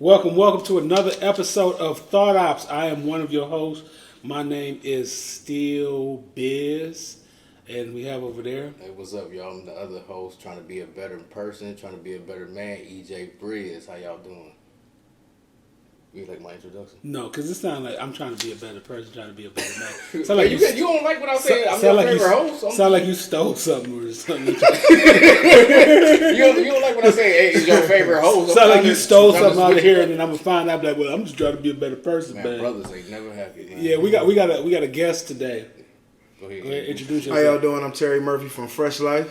Welcome to another episode of Thought OPPS. I am one of your hosts. My name is Still Biz, and we have over there. Hey, what's up, y'all? I'm the other host, trying to be a better person, trying to be a better man. EJ Breeze, how y'all doing? You like my introduction? No, because it sounds like I'm trying to be a better person, trying to be a better man. Like you don't like what I said? I'm your favorite host. Sound like you stole something or something. you don't like what I say? Hey, it's your favorite host. Sound like you stole something out of here, and then I'm gonna find out like, well, I'm just trying to be a better person, man. Brothers ain't never happy. Man. Yeah, we got a guest today. Go ahead, introduce yourself. How y'all doing? I'm Terry Murphy from Fresh Lyfe.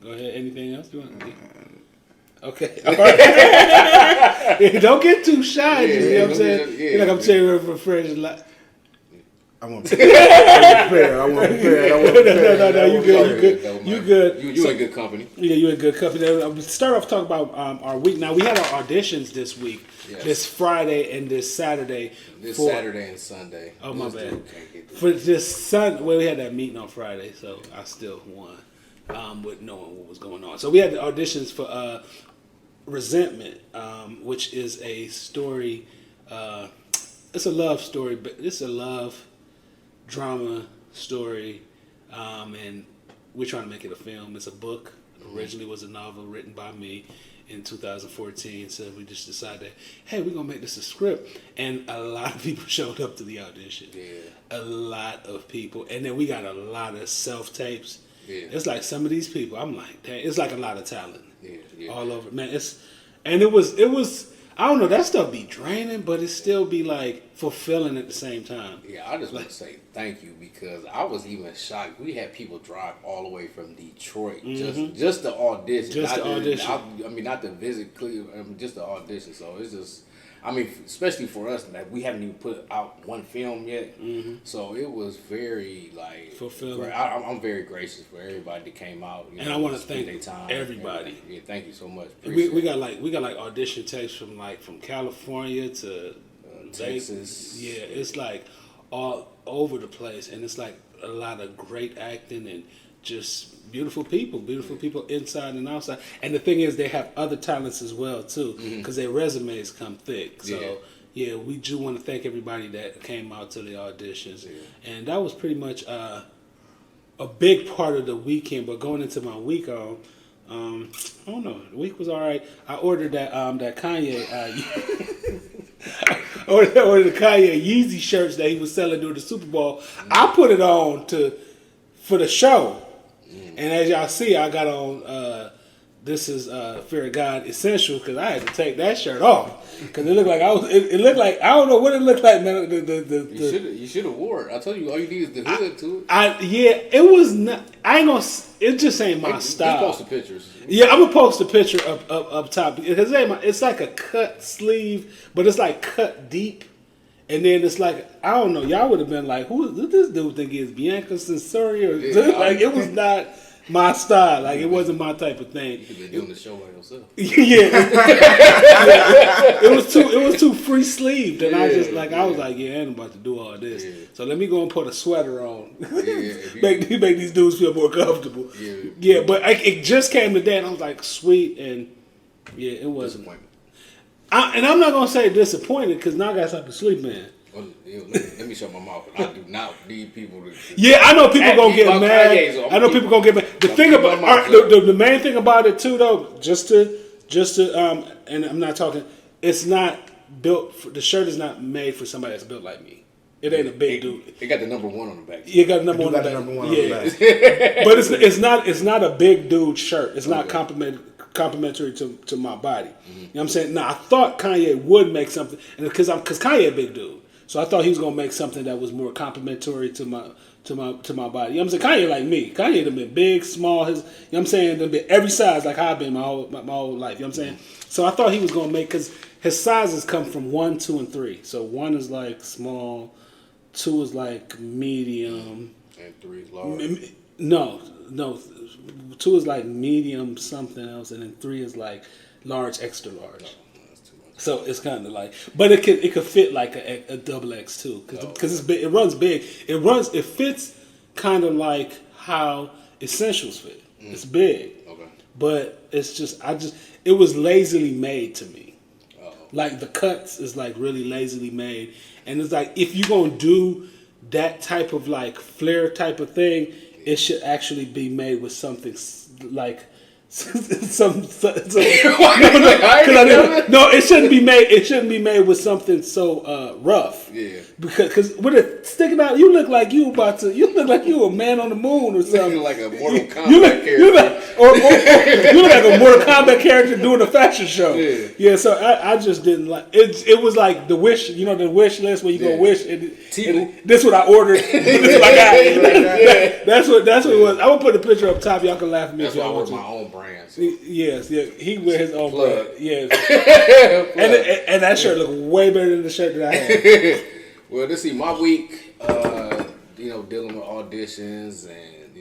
Go ahead. Anything else you want? Okay. All right. Don't get too shy. You know what I'm saying? You're like I'm Terry Murphy from Fresh Lyfe. I want to prepare. No, you good. You good. You in good company. Yeah, you in good company. We'll start off talking about our week. Now, we had our auditions this week, this Friday and this Saturday. Saturday and Sunday. Oh, my bad. For this Sunday, well, we had that meeting on Friday, so I still won with knowing what was going on. So we had the auditions for Resentment, which is a story. It's a love story, but it's a love drama story, and we're trying to make it a film. It's a book. Originally was a novel written by me in 2014, so we just decided, hey, we're going to make this a script. And a lot of people showed up to the audition. Yeah. A lot of people. And then we got a lot of self-tapes. Yeah. It's like some of these people, I'm like, dang, it's like a lot of talent. Yeah. All over. Man, it was I don't know, that stuff be draining, but it still be like fulfilling at the same time. Yeah, I just want to say thank you because I was even shocked. We had people drive all the way from Detroit just to audition. Just to audition. I mean, not to visit Cleveland, just to audition. So it's just, I mean, especially for us, like we haven't even put out one film yet. So it was very like fulfilling. I'm very gracious for everybody that came out. And I want to thank everybody. Yeah, thank you so much. We got like audition tapes from California to Texas. Yeah, it's like all over the place, and it's like a lot of great acting and just beautiful people inside and outside. And the thing is, they have other talents as well too, because their resumes come thick. So yeah, we do want to thank everybody that came out to the auditions, and that was pretty much a big part of the weekend. But going into my week on. I don't know. The week was all right. I ordered that Kanye. ordered the Kanye Yeezy shirts that he was selling during the Super Bowl. I put it on for the show, and as y'all see, I got on. This is Fear of God Essential because I had to take that shirt off because it looked like It looked like I don't know what it looked like, man. You should have wore it. I told you all you need is the hood to it. It was not. I ain't gonna. It just ain't my style. Just post the pictures. Yeah, I'm gonna post a picture up top because it's like a cut sleeve, but it's like cut deep, and then it's like I don't know. Y'all would have been like, "Who does this dude think he is Bianca Censori?" Or like it was not my style. Like it wasn't my type of thing. You could be doing the show by yourself. It was too free sleeved, and I was like, yeah, I ain't about to do all this. Yeah. So let me go and put a sweater on. make these dudes feel more comfortable. Yeah, but it just came today, and I was like, sweet, and yeah, it wasn't. And I'm not gonna say disappointed because now I got something to sleep in. Well, let me shut my mouth. I do not need people to. Yeah, I know people gonna get mad. I know people gonna get mad. The thing about the main thing about it too, though, just to and I'm not talking. It's not built. The shirt is not made for somebody that's built like me. It ain't a big dude. It got the number 1 on the back. You got the number 1 on the back. But it's not a big dude shirt. It's not complimentary to my body. You know what I'm saying? Now I thought Kanye would make something, and because Kanye a big dude. So I thought he was gonna make something that was more complimentary to my body. You know what I'm saying? Kanye like me. Kanye done been big, small. You know what I'm saying? Done been every size like how I've been my whole life. You know what I'm saying? So I thought he was gonna make because his sizes come from 1, 2, and 3. So 1 is like small, 2 is like medium, and 3 is large. No. 2 is like medium something else, and then 3 is like large, extra large. So it's kind of like, but it could fit like a double X too, because it's big. It runs big. It fits kind of like how Essentials fit. It's big, but it's just it was lazily made to me. Like the cuts is like really lazily made, and it's like if you're gonna do that type of like flare type of thing, it should actually be made with something like some no, it shouldn't be made. It shouldn't be made with something so rough. Yeah. Because with it sticking out, you look like you about to. You look like you a man on the moon or something. Like a Mortal Kombat character. You look like a Mortal Kombat character doing a fashion show. Yeah. So I just didn't like it. It was like the wish. You know the wish list where you go wish. And this is what I ordered. This is what I got. That's what it was. I will put a picture up top. Y'all can laugh at me. That's if why I y'all wear want to. my own brand. So. Yes, yeah, he wear his own Plug. brand. Yes, and that shirt look way better than the shirt that I had. Well, this is my week. Dealing with auditions and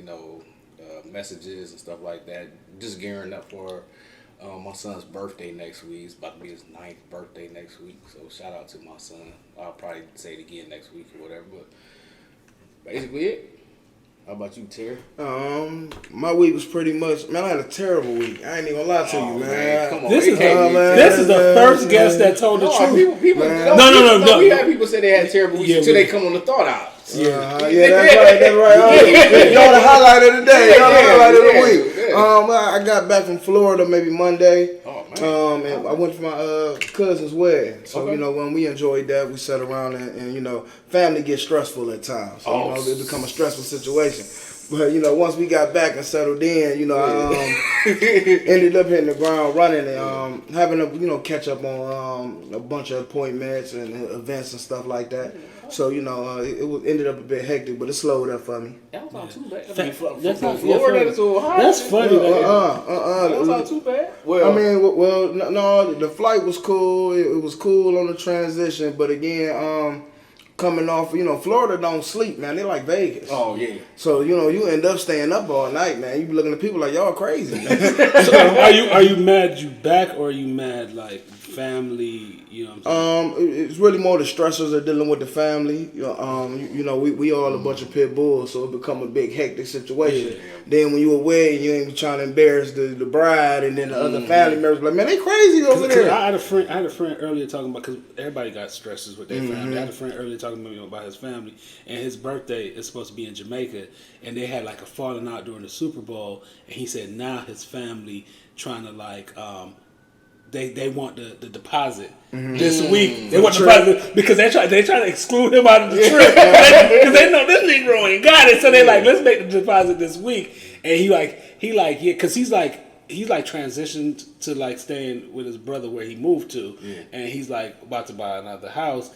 messages and stuff like that. Just gearing up for my son's birthday next week. It's about to be his 9th birthday next week. So shout out to my son. I'll probably say it again next week or whatever. But basically it. How about you, Terry? My week was pretty much, man, I had a terrible week. I ain't even gonna lie to you, man. Come on, This is the first guest that told the truth. People, no. We had people say they had terrible weeks until they come on the Thought OPPS. That's right. Y'all the highlight of the day. Y'all the highlight of the week. I got back from Florida maybe Monday. Oh, man. And I went to my cousin's wedding. So, when we enjoyed that, we sat around and family gets stressful at times. So, it become a stressful situation. But, once we got back and settled in, I ended up hitting the ground running and having to, catch up on a bunch of appointments and events and stuff like that. So, it ended up a bit hectic, but it slowed up for me. That was not too bad. That's not Florida to Ohio. That's funny. That was not too bad. Well, no, the flight was cool. It was cool on the transition, but again, coming off, Florida don't sleep, man. They like Vegas. Oh yeah. So you end up staying up all night, man. You be looking at people like y'all crazy. Man. So are you mad you back or are you mad like family? You know what I'm saying? It's really more the stressors of dealing with the family. We all a bunch of pit bulls, so it become a big hectic situation. Yeah. Then when you away, you ain't trying to embarrass the bride, and then the other family members like, man, they crazy over there. I had a friend earlier talking about, because everybody got stresses with their family. I had a friend earlier talking about his family, and his birthday is supposed to be in Jamaica, and they had like a falling out during the Super Bowl, and he said now his family trying to like they want the deposit this week. They want the deposit because they try to exclude him out of the trip because they know this Negro ain't got it. So they like, let's make the deposit this week. And he because he's transitioned to like staying with his brother where he moved to, and he's like about to buy another house.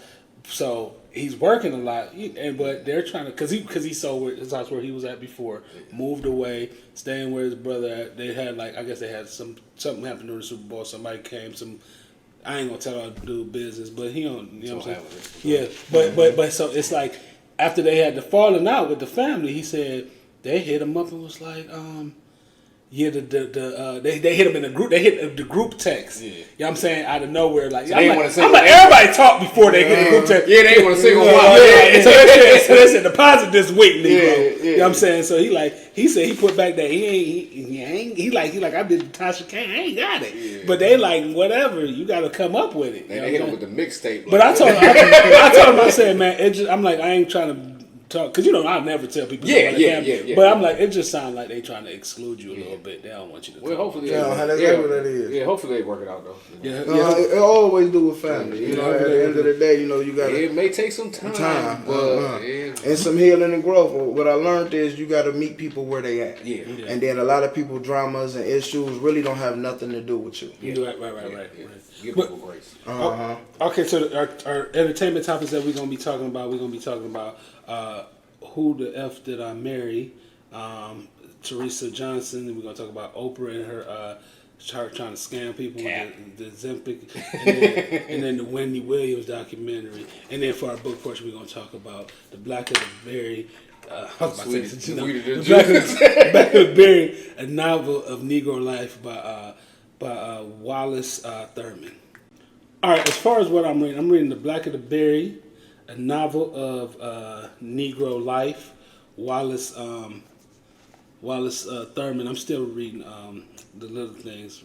So he's working a lot, but they're trying to because he sold his house where he was at before, moved away, staying where his brother at. They had I guess they had something happened during the Super Bowl. Somebody came, I ain't gonna tell all the dude business, but he don't. You know what I'm saying? Yeah, but so it's like after they had the falling out with the family, he said they hit him up and was like, yeah, they hit him in the group. They hit the group text. Yeah. You know what I'm saying? Out of nowhere, like, so I'm like everybody talk before they get the group text. Yeah, they ain't want to single out. Yeah. So they said deposit this week, Negro. Yeah. You know what I'm saying? So he said he put back that he like I did Tasha Kane. I ain't got it. Yeah. But they like whatever. You got to come up with it. They hit him with the mixtape. But I told him, I said, man, I'm like, I ain't trying to talk, because I never tell people. Yeah. But I'm like, it just sounds like they trying to exclude you a little bit. They don't want you to. Well, hopefully, that's what that is. Yeah, hopefully they work it out though. It always do with family. At the end of the day, you got. It may take some time, but and some healing and growth. What I learned is you got to meet people where they at. Yeah. And then a lot of people dramas and issues really don't have nothing to do with you. Yeah. Right. Give people grace. Okay, so our entertainment topics that we're gonna be talking about, who the F did I marry? Teresa Johnson, and we're gonna talk about Oprah and her trying to scam people with the Ozempic, and then the Wendy Williams documentary, and then for our book portion we're gonna talk about The Black of the Berry. The Black of the Berry, a novel of Negro life by Wallace Thurman. All right, as far as what I'm reading The Black of the Berry, a novel of Negro life, Wallace Thurman. I'm still reading The Little Things.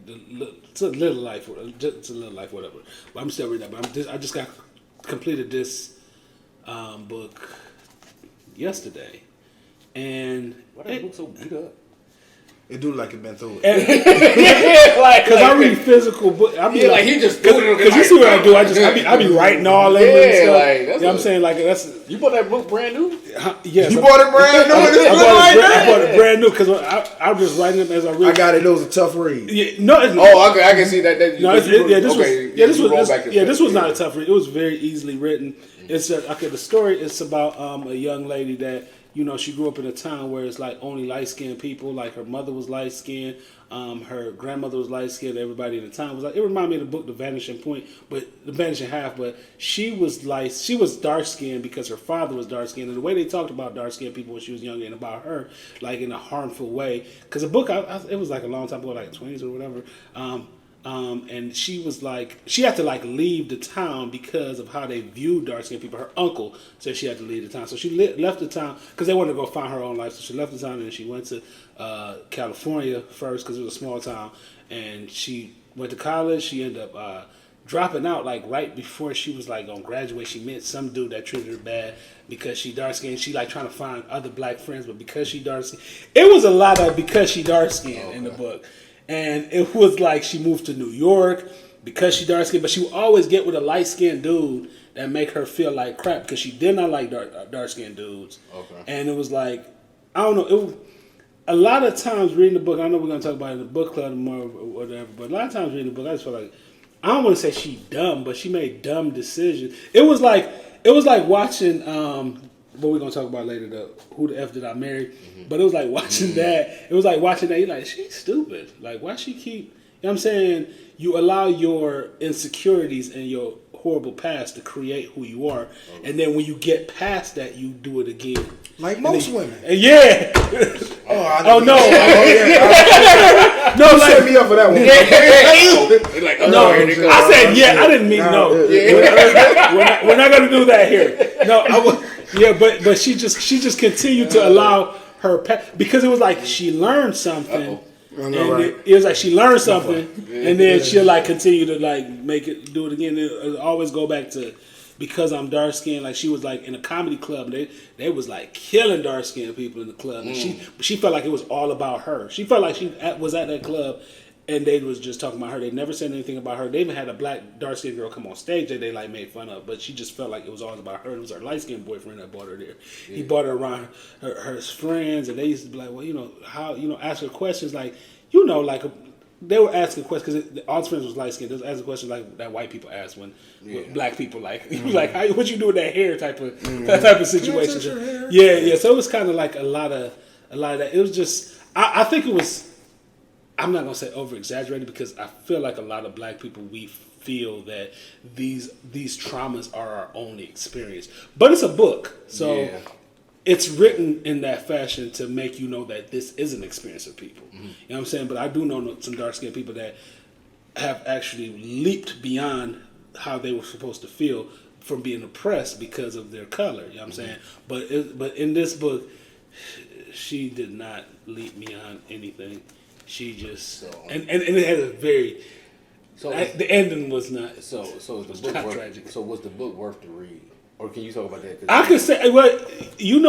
it's a little life, whatever. But I'm still reading that. But I just got completed this book yesterday, and why that book so beat up? It do like it been through it. Because I read physical books. I mean, like he just threw it. Because you see what I do. I be writing all that and stuff. Like, you know what I'm saying? Like that's. You bought that book brand new? Yes. You bought it brand new. I bought it brand new because I'm just writing them as I read. I got it. It was a tough read. Yeah, no. I can see that. This was not a tough read. It was very easily written. It's the story is about a young lady that. She grew up in a town where it's like only light-skinned people. Like her mother was light-skinned, her grandmother was light-skinned. Everybody in the town was like. It reminded me of the book The Vanishing Point, but The Vanishing Half. But she was dark-skinned because her father was dark-skinned, and the way they talked about dark-skinned people when she was younger and about her, like in a harmful way. Because the book, it was like a long time ago, like 20s or whatever. And she was like, she had to like leave the town because of how they viewed dark-skinned people. Her uncle said she had to leave the town. So she left the town because they wanted to go find her own life. So she left the town and she went to California first because it was a small town. And she went to college. She ended up dropping out like right before she was like going to graduate. She met some dude that treated her bad because she dark-skinned. She like trying to find other black friends, but because she dark-skinned. It was a lot of because she dark-skinned in the book. And it was like she moved to New York because she dark skinned, but she would always get with a light skinned dude that make her feel like crap because she did not like dark skinned dudes. Okay. And it was like, I don't know, a lot of times reading the book, I know we're gonna talk about it in the book club tomorrow or whatever, but a lot of times reading the book, I just feel like I don't want to say she dumb, but she made dumb decisions. It was like watching what we're gonna talk about later, the Who the F Did I Marry? Mm-hmm. But it was like watching that. It was like watching that. You're like, she's stupid. Like, why she keep? You know what I'm saying? You allow your insecurities and your horrible past to create who you are, and then when you get past that, you do it again. Like most women. Yeah. No. No, you set me up for that one. No, I said yeah. I didn't mean no. We're not gonna do that here. No, I was. Yeah, but she just continued to allow her because it was like she learned something. It was like she learned something, and then she'll like continue to like do it again. It'll always go back to because I'm dark skinned. Like she was like in a comedy club, they was like killing dark skinned people in the club, and she felt like it was all about her. She felt like she was at that club. And they was just talking about her. They never said anything about her. They even had a black dark-skinned girl come on stage that they like made fun of. But she just felt like it was always about her. It was her light-skinned boyfriend that brought her there. Yeah. He brought her around her friends, and they used to be like, well, how, ask her questions like, like they were asking questions because all his friends was light-skinned. They was asking questions like that white people ask when black people like, like, what you do with that hair type of situation. Yeah. So it was kind of like a lot of that. It was just, I think it was. I'm not gonna say over exaggerated because I feel like a lot of black people we feel that these traumas are our only experience, but it's a book, so it's written in that fashion to make you know that this is an experience of people. Mm-hmm. You know what I'm saying? But I do know some dark skinned people that have actually leaped beyond how they were supposed to feel from being oppressed because of their color. You know what I'm saying? But in this book, she did not leap beyond anything. She just and it had a very the ending was not so is the book tragic. So was the book worth to read, or can you talk about that? I can say I know you're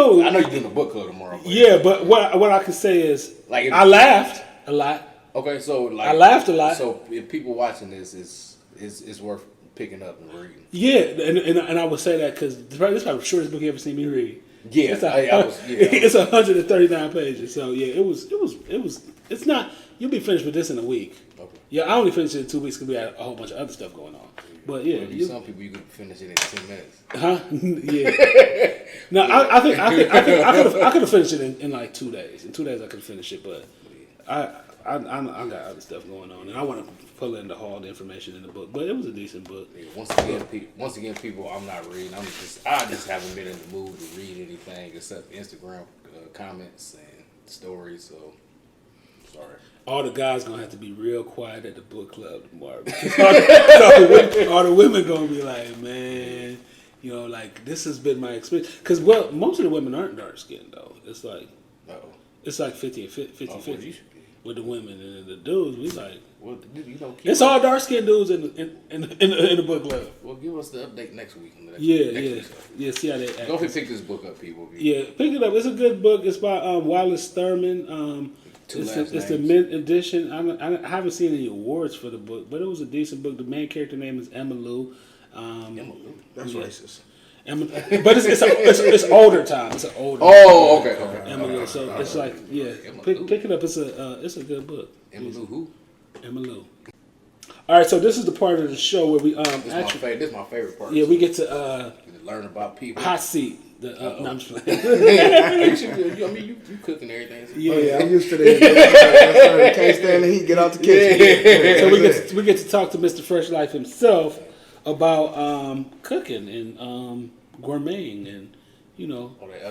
doing the book club tomorrow. But what I can say is like I laughed a lot. Okay, so like I laughed a lot. So if people watching this, it's worth picking up and reading. Yeah, and I would say that because this is probably the shortest book you ever seen me read. Yeah, it's 139 pages. So yeah, it was. It's not. You'll be finished with this in a week. Okay. Yeah, I only finished it in 2 weeks because we had a whole bunch of other stuff going on. But yeah, some people you could finish it in 10 minutes. Huh? Yeah. No, I think I could have finished it in like 2 days. In 2 days I could have finished it, but I got other stuff going on, and I want to pull in all the information in the book. But it was a decent book. Yeah, once again, people, I'm not reading. I just haven't been in the mood to read anything except Instagram comments and stories. So sorry. All the guys gonna have to be real quiet at the book club tomorrow. all the women gonna be like, man, like this has been my experience. Because most of the women aren't dark skinned though. It's like it's like 50 and 50. with the women, and the dudes, we like, Well, it's all dark skinned dudes in the book club. Well, give us the update next week. Yeah. See how they act. Go ahead and pick this book up, people. Yeah, pick it up. It's a good book. It's by Wallace Thurman. It's the mint edition. I haven't seen any awards for the book, but it was a decent book. The main character name is Emma Lou. That's racist. But it's older time. It's an older. Oh, okay. Emma Lou. So it's like, yeah, pick it up. It's a good book. Emma Lou who? Emma Lou. All right, so this is the part of the show where we this is my favorite part. Yeah, we get to learn about people. hot seat. No, I'm just playing. You cooking everything. Yeah. Oh, yeah, I'm used to this. Can't stand the heat. Get out the kitchen. So we get to talk to Mr. Fresh Lyfe himself about cooking and gourmeting and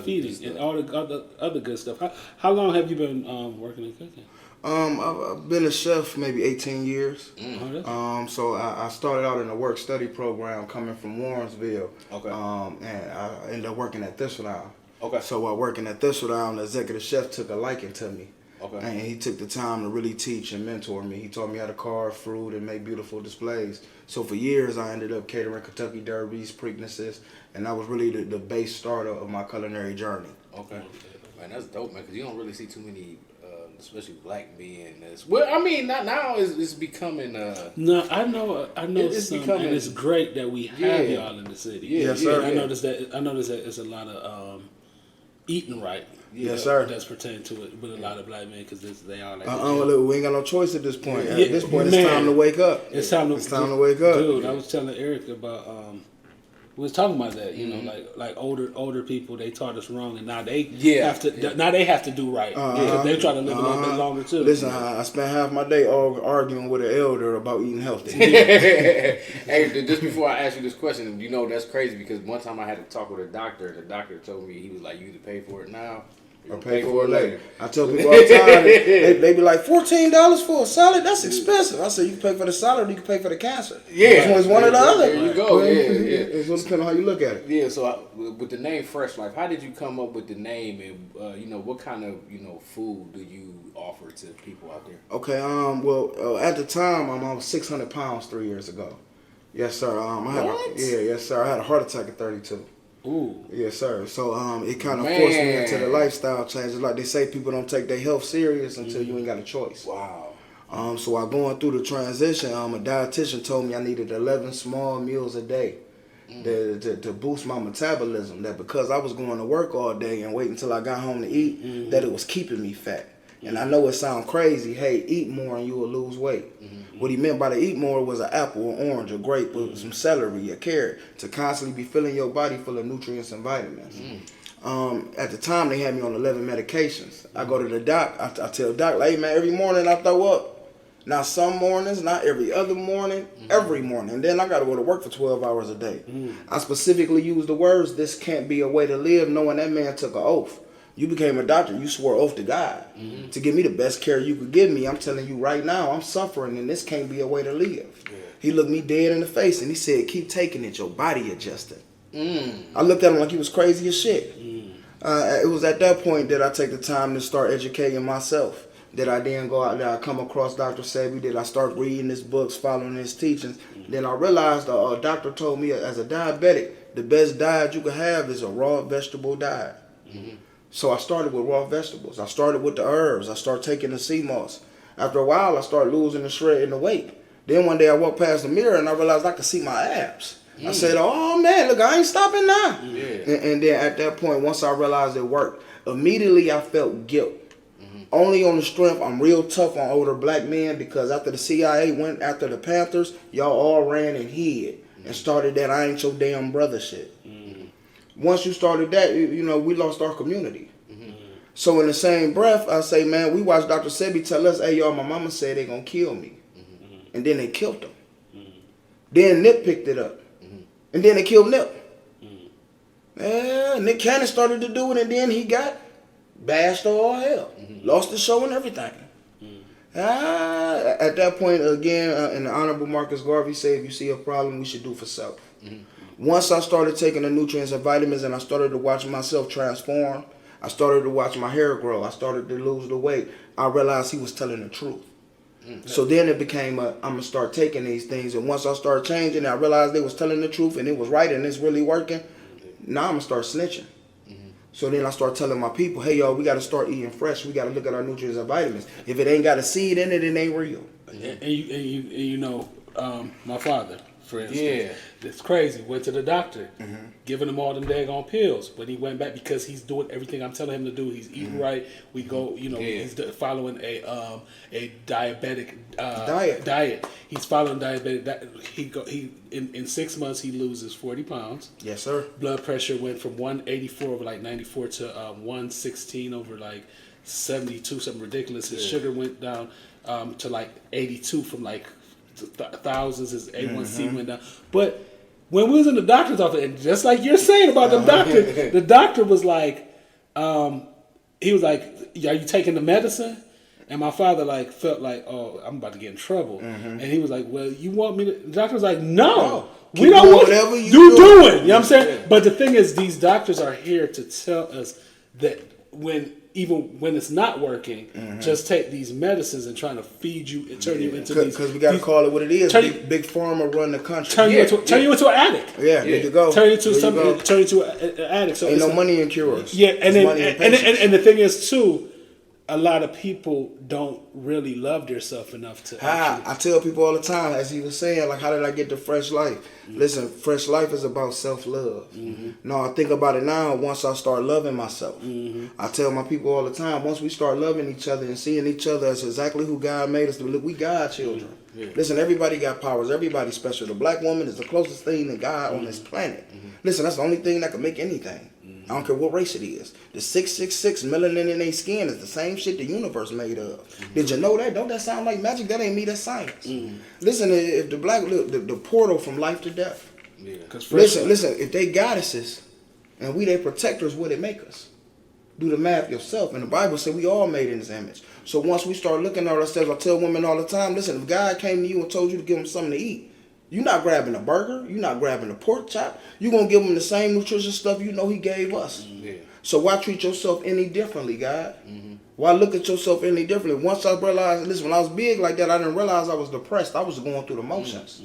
feeding and all the other good stuff. How long have you been working in cooking? I've been a chef maybe 18 years. So I started out in a work-study program coming from Warrensville. Okay. And I ended up working at Thistledown. Okay. So while working at Thistledown, the executive chef took a liking to me. Okay. And he took the time to really teach and mentor me. He taught me how to carve fruit and make beautiful displays. So for years, I ended up catering Kentucky Derbies, Preaknesses, and that was really the base starter of my culinary journey. Okay. Man, that's dope, man, because you don't really see too many, especially black men. Well, I mean, not now it's becoming... No, I know it's some, becoming, and it's great that we have y'all in the city. Yes, sir. I noticed that it's a lot of eating right. Yes, sir. That's pertaining to it with a lot of black men because they are like. Look, we ain't got no choice at this point. At this point, it's time to wake up. It's time to wake up. Dude, I was telling Eric about. We was talking about that. You know, like older people, they taught us wrong, and now they have to. Now they have to do right because they try to live a little bit longer too. Listen, I spent half my day arguing with an elder about eating healthy. Hey, just before I ask you this question, that's crazy because one time I had to talk with a doctor, and the doctor told me, he was like, "You either pay for it now or pay for it later." I tell people all the time, they be like, $14 for a salad? That's expensive. I said, you can pay for the salad or you can pay for the cancer. Yeah. It's one or the other. There you go. Yeah. It's going to depend on how you look at it. Yeah, so with the name Fresh Lyfe, how did you come up with the name, and what kind of food do you offer to people out there? Okay, well, at the time, I was 600 pounds 3 years ago. Yes, sir. Yes, sir. I had a heart attack at 32. Ooh. Yes, sir. So it kind of forced me into the lifestyle changes. Like they say, people don't take their health serious until you ain't got a choice. Wow. So while going through the transition, a dietitian told me I needed 11 small meals a day to boost my metabolism. That because I was going to work all day and wait until I got home to eat, that it was keeping me fat. And I know it sounds crazy. Hey, eat more and you will lose weight. What he meant by the eat more was an apple, an orange, a grape, with some celery, a carrot, to constantly be filling your body full of nutrients and vitamins. At the time, they had me on 11 medications. I go to the doc. I tell the doc, like, hey, man, every morning I throw up. Not some mornings, not every other morning, every morning. And then I got to go to work for 12 hours a day. I specifically use the words, this can't be a way to live, knowing that man took an oath. You became a doctor. You swore oath to God to give me the best care you could give me. I'm telling you right now, I'm suffering, and this can't be a way to live. Yeah. He looked me dead in the face, and he said, keep taking it. Your body adjusted. I looked at him like he was crazy as shit. It was at that point that I take the time to start educating myself. That I then go out there, I come across Dr. Sebi, that I start reading his books, following his teachings. Then I realized a doctor told me as a diabetic, the best diet you can have is a raw vegetable diet. So I started with raw vegetables. I started with the herbs. I started taking the sea moss. After a while, I started losing the shred in the weight. Then one day I walked past the mirror and I realized I could see my abs. I said, oh man, look, I ain't stopping now. And then at that point, once I realized it worked, immediately I felt guilt. Only on the strength, I'm real tough on older black men because after the CIA went after the Panthers, y'all all ran and hid and started that I ain't your damn brother shit. Once you started that, we lost our community. So in the same breath, I say, man, we watched Dr. Sebi tell us, hey, y'all, my mama said they gonna kill me. And then they killed him. Then Nip picked it up. And then they killed Nip. Nick Cannon started to do it, and then he got bashed to all hell. Lost the show and everything. At that point, again, and the Honorable Marcus Garvey said, if you see a problem, we should do for self. Once I started taking the nutrients and vitamins and I started to watch myself transform, I started to watch my hair grow. I started to lose the weight. I realized he was telling the truth. So then it became I'm going to start taking these things. And once I started changing, I realized they was telling the truth and it was right and it's really working. Now I'm going to start snitching. So then I start telling my people, hey, y'all, we got to start eating fresh. We got to look at our nutrients and vitamins. If it ain't got a seed in it, it ain't real. And you know, my father, for instance, it's crazy. Went to the doctor, giving him all them daggone pills. When he went back, because he's doing everything I'm telling him to do, he's eating right. We go, you know, he's following a diabetic diet. He's following diabetic. He in 6 months he loses 40 pounds. Yes, sir. Blood pressure went from 184 over like 94 to 116 over like 72, something ridiculous. His sugar went down to like 82 from like thousands. His A1C went down. But when we was in the doctor's office, and just like you're saying about the doctor, the doctor was like, he was like, are you taking the medicine? And my father like felt like, oh, I'm about to get in trouble. And he was like, well, you want me to? The doctor was like, no, we don't want whatever you doing. You know what I'm saying? But the thing is, these doctors are here to tell us that even when it's not working, just take these medicines and trying to feed you and turn you into these. Because we got to call it what it is. Big pharma run the country. Turn you into an addict. Yeah, there you go. Turn you into an addict. So ain't no money in cures. Yeah, and the thing is too, a lot of people don't really love themselves enough to. I tell people all the time, as he was saying, like, how did I get to Fresh Lyfe? Listen, Fresh Lyfe is about self-love. No, I think about it now. Once I start loving myself, I tell my people all the time, once we start loving each other and seeing each other as exactly who God made us to look, we God children. Listen, everybody got powers. Everybody's special. The black woman is the closest thing to God on this planet. Listen, that's the only thing that can make anything. I don't care what race it is. The 666 melanin in their skin is the same shit the universe made of. Did you know that? Don't that sound like magic? That ain't me, that's science. Listen, if the black, the portal from life to death. Listen, if they goddesses and we they protectors, what it make us? Do the math yourself. And the Bible said we all made in his image. So once we start looking at ourselves, I tell women all the time, listen, if God came to you and told you to give him something to eat, you're not grabbing a burger. You're not grabbing a pork chop. You're going to give him the same nutritious stuff you know he gave us. So why treat yourself any differently, God? Why look at yourself any differently? Once I realized, listen, when I was big like that, I didn't realize I was depressed. I was going through the motions.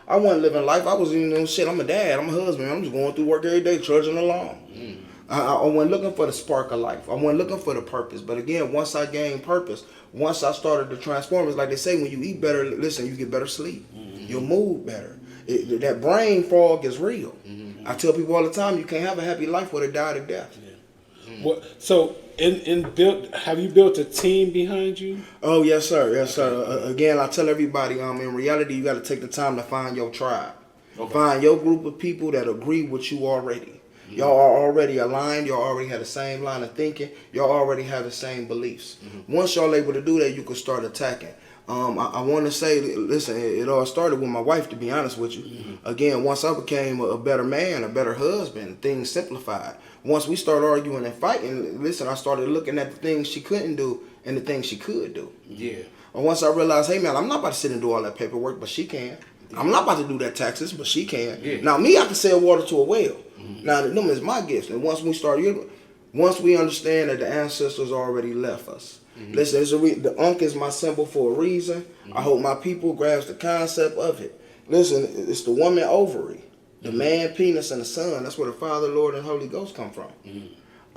I wasn't living life. I was, shit, I'm a dad. I'm a husband. I'm just going through work every day, trudging along. I wasn't looking for the spark of life. I wasn't looking for the purpose. But again, once I gained purpose, once I started to transform, it's like they say, when you eat better, listen, you get better sleep. You'll move better. That brain fog is real. I tell people all the time, you can't have a happy life with a die to death. Well, so have you built a team behind you? Oh, yes, sir. Yes, sir. Again, I tell everybody, in reality, you got to take the time to find your tribe. Find your group of people that agree with you already. Y'all are already aligned. Y'all already have the same line of thinking. Y'all already have the same beliefs. Once y'all able to do that, you can start attacking. I want to say, listen, it all started with my wife, to be honest with you. Again, once I became a better man, a better husband, things simplified. Once we started arguing and fighting, listen, I started looking at the things she couldn't do and the things she could do. And once I realized, hey, man, I'm not about to sit and do all that paperwork, but she can. I'm not about to do that taxes, but she can. Now, me, I can sell water to a well. Now, them is my gifts. And once we understand that the ancestors already left us. Listen, the Unk is my symbol for a reason. I hope my people grasp the concept of it. Listen, it's the woman ovary, the man penis, and the son. That's where the Father, Lord, and Holy Ghost come from.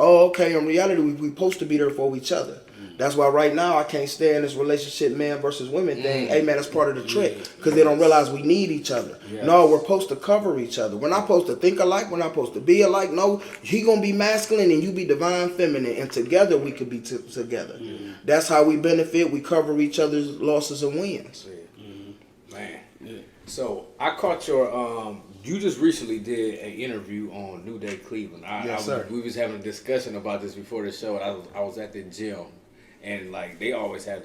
Oh, okay, in reality, we supposed to be there for each other. That's why right now I can't stand this relationship man versus women thing. Hey, man, that's part of the trick because they don't realize we need each other. No, we're supposed to cover each other. We're not supposed to think alike. We're not supposed to be alike. No, he going to be masculine and you be divine feminine, and together we could be together. That's how we benefit. We cover each other's losses and wins. Man. So I caught your you just recently did an interview on New Day Cleveland. Yes, sir. We was having a discussion about this before the show. I was at the gym, and like they always had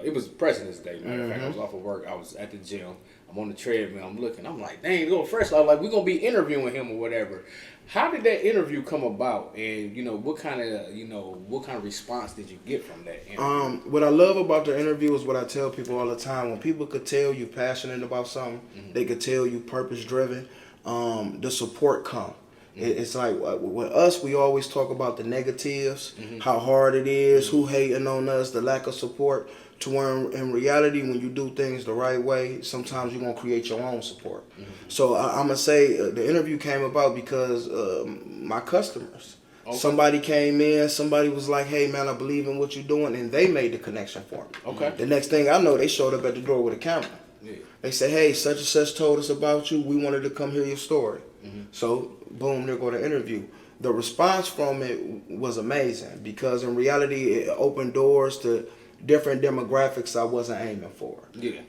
it was President's Day. Matter of fact, I was off of work. I was at the gym. I'm on the treadmill. I'm looking. I'm like, dang, go Fresh Lyfe. Like, we're gonna be interviewing him or whatever. How did that interview come about? And what kind of response did you get from that interview? What I love about the interview is what I tell people all the time. When people could tell you passionate about something, they could tell you purpose driven. The support come. It's like with us, we always talk about the negatives, how hard it is, who hating on us, the lack of support. To where in reality, when you do things the right way, sometimes you're going to create your own support. So I'm going to say the interview came about because my customers. Okay. Somebody came in, somebody was like, hey man, I believe in what you're doing, and they made the connection for me. Okay. The next thing I know, they showed up at the door with a camera. Yeah. They said, hey, such and such told us about you. We wanted to come hear your story. So, boom, there go the interview. The response from it was amazing because in reality, it opened doors to different demographics I wasn't aiming for. Yeah.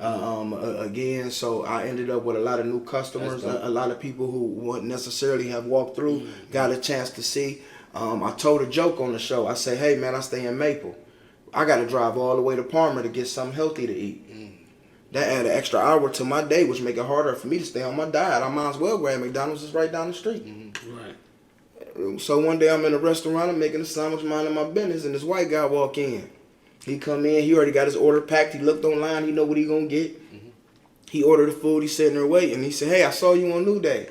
Again, so I ended up with a lot of new customers, a lot of people who wouldn't necessarily have walked through, got a chance to see. I told a joke on the show. I say, hey man, I stay in Maple. I got to drive all the way to Palmer to get something healthy to eat. That added an extra hour to my day, which make it harder for me to stay on my diet. I might as well grab McDonald's, is right down the street. Right. So one day I'm in a restaurant, I'm making a sandwich, minding my business, and this white guy walk in. He come in, he already got his order packed. He looked online, he know what he gonna get. He ordered the food, he's sitting there waiting. He said, hey, I saw you on New Day.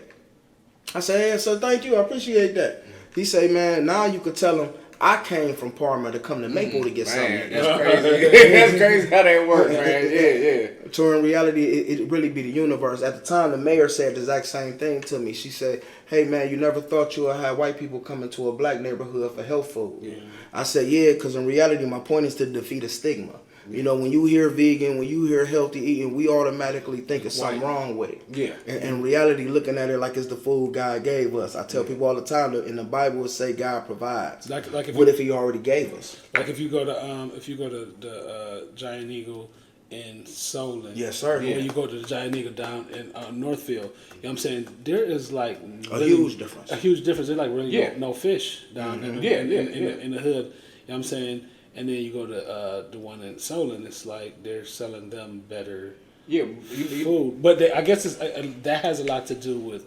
I said, hey, sir, thank you, I appreciate that. He say, man, now you could tell him I came from Parma to come to Maple to get something. That's crazy. That's crazy how that works, man. Yeah. So in reality, it really be the universe. At the time, the mayor said the exact same thing to me. She said, hey, man, you never thought you would have white people come into a black neighborhood for health food. Yeah. I said, yeah, because in reality, my point is to defeat a stigma. You know, when you hear vegan, when you hear healthy eating, we automatically think it's something wrong with it. Yeah. And in reality, looking at it like it's the food God gave us. I tell people all the time that in the Bible it say God provides. Like if He already gave us? Like if you go to the Giant Eagle in Solon. Yes, sir. Or you go to the Giant Eagle down in Northfield. You know what I'm saying? There is like a huge difference. A huge difference. There's like really no fish down in the hood. You know what I'm saying? And then you go to the one in Solon, it's like they're selling them better food. But I guess that has a lot to do with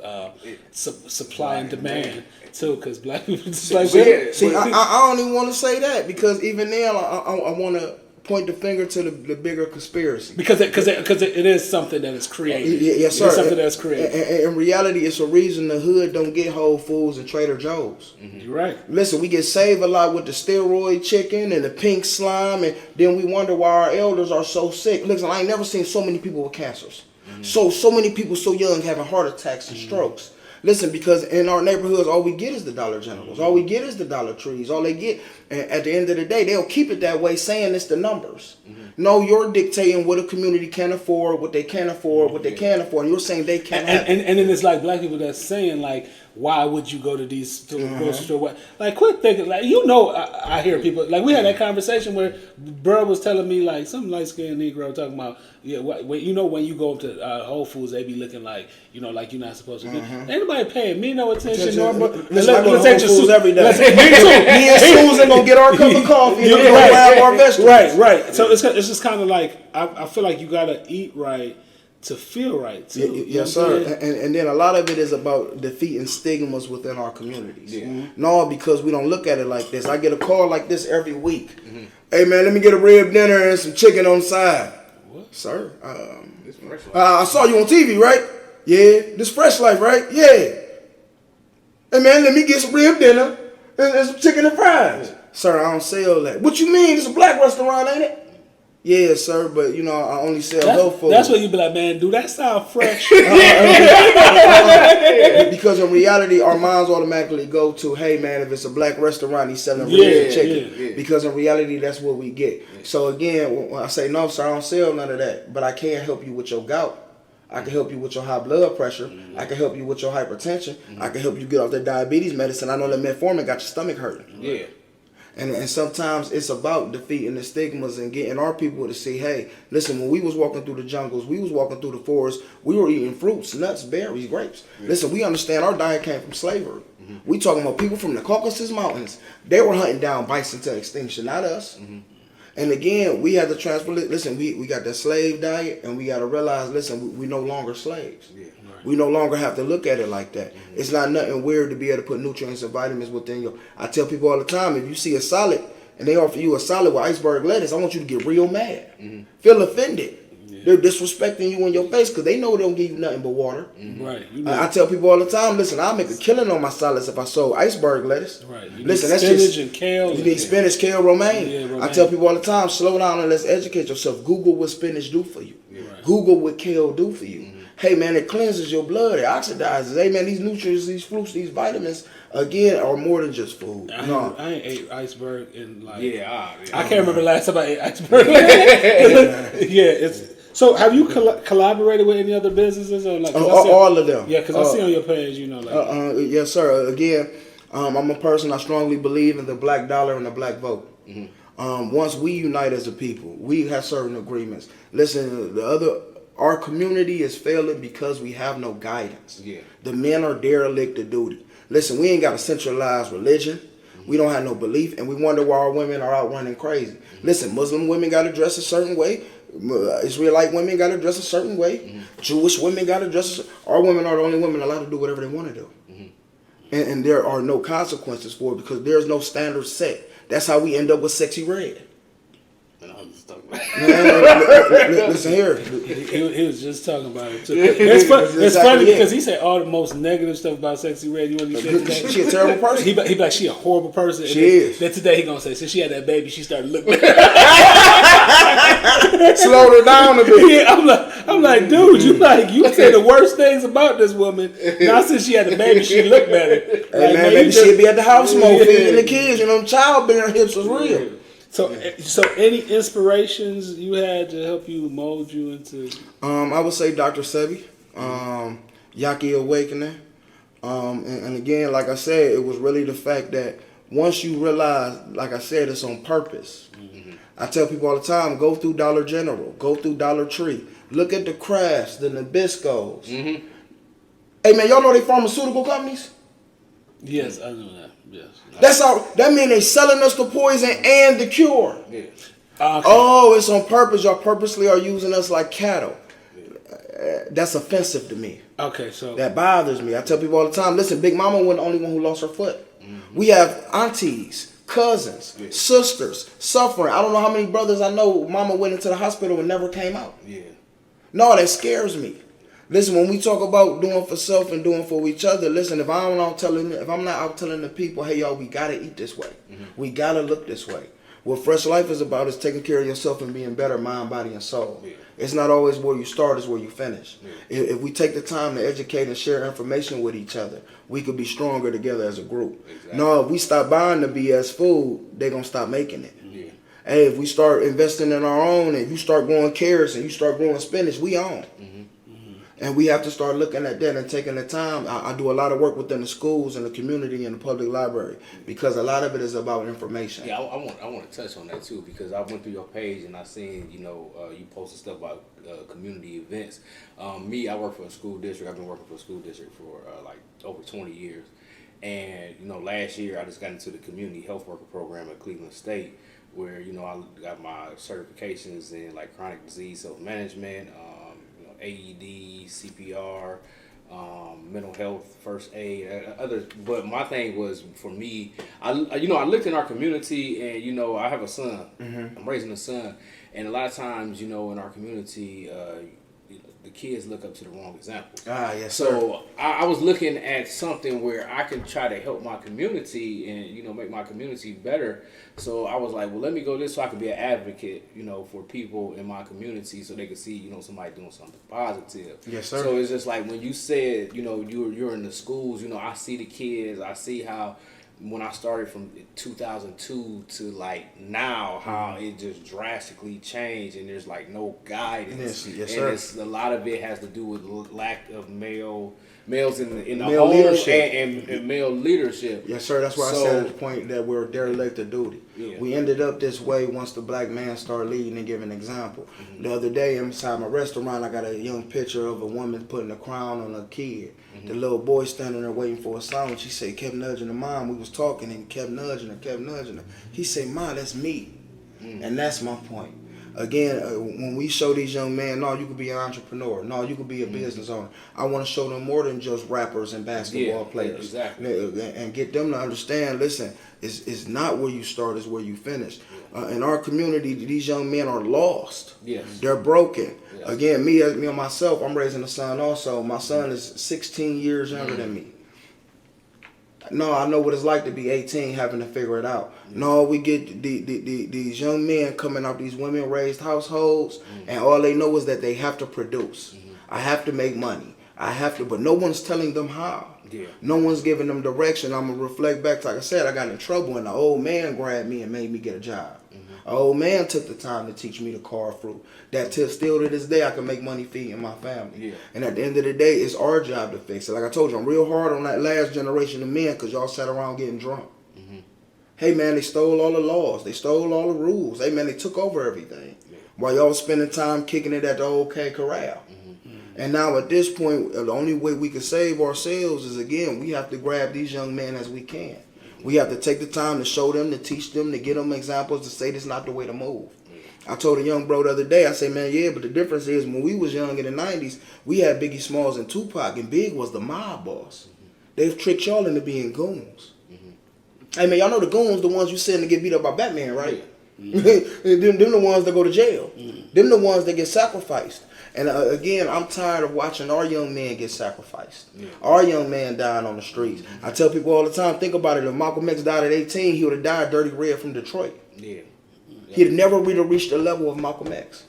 supply and demand too, because black people just like... See, I don't even want to say that, because even now I want to point the finger to the bigger conspiracy. Because it is something that is created. Yes, sir. It's something that's created. And in reality, it's a reason the hood don't get Whole Foods and Trader Joe's. You're right. Listen, we get saved a lot with the steroid chicken and the pink slime, and then we wonder why our elders are so sick. Listen, I ain't never seen so many people with cancers. So many people so young having heart attacks and strokes. Listen, because in our neighborhoods, all we get is the Dollar Generals. All we get is the Dollar Trees. All they get, and at the end of the day, they'll keep it that way, saying it's the numbers. No, you're dictating what a community can afford, what they can't afford, what they can't afford. And you're saying they can't have it. And then it's like black people that's saying, like, why would you go to these grocery store? Like, quit thinking. Like, you know, I hear people, like, we had that conversation where bro was telling me, like, some light-skinned Negro talking about, you know, when you go up to Whole Foods, they be looking like, you know, like you're not supposed to be. Ain't nobody paying me no attention. Let's go to Whole Foods every day. Me and Susan gonna get our cup of coffee and grab our vegetables. Right. So it's just kind of like, I feel like you gotta eat right to feel right too. Yes, sir. And then a lot of it is about defeating stigmas within our communities. No, because we don't look at it like this. I get a call like this every week. Hey man, let me get a rib dinner and some chicken on the side. What? Sir, I saw you on TV, right? Yeah. This Fresh Lyfe, right? Yeah. Hey man, let me get some rib dinner and some chicken and fries. Sir, I don't sell that. What you mean? It's a black restaurant, ain't it? Yeah, sir, but you know I only sell low food. That's what you be like, man. Do that sound fresh? Because in reality, our minds automatically go to, hey man, if it's a black restaurant, he's selling real chicken. Yeah. Because in reality, that's what we get. So again, when I say no, sir, I don't sell none of that, but I can help you with your gout. I can help you with your high blood pressure. I can help you with your hypertension. I can help you get off that diabetes medicine. I know that metformin got your stomach hurting. Yeah. And sometimes it's about defeating the stigmas and getting our people to see, hey, listen, when we was walking through the jungles, we was walking through the forest, we were eating fruits, nuts, berries, grapes. Listen, we understand our diet came from slavery. We talking about people from the Caucasus Mountains. They were hunting down bison to extinction, not us. And again, we had to transfer. Listen, we got that slave diet, and we got to realize, listen, we no longer slaves. We no longer have to look at it like that. It's not nothing weird to be able to put nutrients and vitamins within you. I tell people all the time, if you see a salad and they offer you a salad with iceberg lettuce, I want you to get real mad. Feel offended. They're disrespecting you in your face because they know they don't give you nothing but water. Right. I tell people all the time, listen, I'll make a killing on my salads if I sold iceberg lettuce. Right. You Listen, need that's spinach just and kale. you need spinach, kale, romaine. Yeah, romaine. I tell people all the time, slow down and let's educate yourself. Google what spinach do for you. Right. Google what kale do for you. Hey man, it cleanses your blood, it oxidizes. Hey man, these nutrients, these fruits, these vitamins, again, are more than just food. I ain't ate iceberg in like. Yeah. I can't remember the last time I ate iceberg. It's. So, have you collaborated with any other businesses or like all of them? Yeah, because I see on your page, you know, like. Yes, sir. Again, I'm a person. I strongly believe in the black dollar and the black vote. Once we unite as a people, we have certain agreements. Listen, our community is failing because we have no guidance. Yeah. The men are derelict of duty. Listen, we ain't got a centralized religion. We don't have no belief, and we wonder why our women are out running crazy. Listen, Muslim women got to dress a certain way. Israelite women got to dress a certain way. Jewish women got to dress. Our women are the only women allowed to do whatever they want to do, and there are no consequences for it because there's no standard set. That's how we end up with sexy red. Listen here. He was just talking about it too. It's funny because he said all the most negative stuff about Sexy Red. You want to be today? She a terrible person. He be like, she a horrible person. She is. Then today he gonna say, since she had that baby, she started looking. Slowed her down a bit. Yeah, I'm like, dude, you say the worst things about this woman. Now since she had the baby, she looked better. Hey man, maybe she'd be at the house more feeding the kids. You know, childbearing hips was real. So any inspirations you had to help you mold you into? I would say Dr. Sebi, Yaki Awakening, and again, like I said, it was really the fact that once you realize, like I said, it's on purpose. I tell people all the time, go through Dollar General, go through Dollar Tree, look at the Crafts, the Nabiscos. Hey man, y'all know they pharmaceutical companies? Yes, I know that. Yes. That's all. That mean they selling us the poison and the cure. Yeah. Okay. Oh, it's on purpose. Y'all purposely are using us like cattle. That's offensive to me. Okay, so That bothers me. I tell people all the time, listen, Big Mama wasn't the only one who lost her foot. We have aunties, cousins, sisters suffering. I don't know how many brothers I know Mama went into the hospital and never came out. Yeah. No, that scares me. Listen, when we talk about doing for self and doing for each other, listen, if I'm not out telling the people, hey y'all, we gotta eat this way. We gotta look this way. What Fresh Lyfe is about is taking care of yourself and being better mind, body, and soul. Yeah. It's not always where you start, it's where you finish. Yeah. If we take the time to educate and share information with each other, we could be stronger together as a group. Exactly. No, if we stop buying the BS food, they're going to stop making it. Yeah. Hey, if we start investing in our own and you start growing carrots and you start growing spinach, we own. And we have to start looking at that and taking the time. I do a lot of work within the schools and the community and the public library because a lot of it is about information. Yeah, I want to touch on that too because I went through your page and I seen you posted stuff about community events. Me, I work for a school district. I've been working for a school district for like over 20 years. And last year I just got into the community health worker program at Cleveland State, where I got my certifications in like chronic disease self-management, AED, CPR, mental health, first aid, others. But my thing was, for me, I looked in our community, and I have a son. I'm raising a son, and a lot of times, in our community, the kids look up to the wrong example. Yes, so I was looking at something where I can try to help my community and make my community better. So I was like, well, let me go this so I can be an advocate, for people in my community so they can see, somebody doing something positive. Yes, sir. So it's just like when you said, you're in the schools, I see the kids, I see how when I started from 2002 to like now, how it just drastically changed and there's like no guidance. Yes, and sir. a lot of it has to do with lack of males in the Male home leadership. and male leadership. Yes, sir. That's why I said at the point that we're derelict of duty. Yeah. We ended up this way once the black man started leading and giving an example. The other day inside my restaurant, I got a young picture of a woman putting a crown on a kid. The little boy standing there waiting for a sandwich. She said, kept nudging the mom. We was talking and kept nudging her. He said, "Ma, that's me." And that's my point. Again, when we show these young men, no, you could be an entrepreneur. No, you could be a business owner. I want to show them more than just rappers and basketball players. Exactly. And get them to understand, listen, it's not where you start, it's where you finish. In our community, these young men are lost. Yes. They're broken. Yes. Again, me and myself, I'm raising a son also. My son is 16 years younger than me. No, I know what it's like to be 18 having to figure it out. No, we get these young men coming out these women-raised households, and all they know is that they have to produce. I have to make money. I have to, but no one's telling them how. Yeah. No one's giving them direction. I'm going to reflect back. Like I said, I got in trouble, and the old man grabbed me and made me get a job. An old man took the time to teach me to carve fruit. That till still to this day, I can make money feeding my family. Yeah. And at the end of the day, it's our job to fix it. Like I told you, I'm real hard on that last generation of men because y'all sat around getting drunk. Hey, man, they stole all the laws. They stole all the rules. Hey, man, they took over everything. While y'all spending time kicking it at the old K Corral. And now at this point, the only way we can save ourselves is, again, we have to grab these young men as we can. We have to take the time to show them, to teach them, to give them examples, to say this is not the way to move. I told a young bro the other day, I say, man, yeah, but the difference is when we was young in the 90s, we had Biggie Smalls and Tupac, and Big was the mob boss. They've tricked y'all into being goons. Hey, man, y'all know the goons, the ones you send to get beat up by Batman, right? them the ones that go to jail. Them the ones that get sacrificed. And again, I'm tired of watching our young men get sacrificed. Our young man dying on the streets. I tell people all the time, think about it. If Malcolm X died at 18, he would have died dirty red from Detroit. He'd never really reached the level of Malcolm X.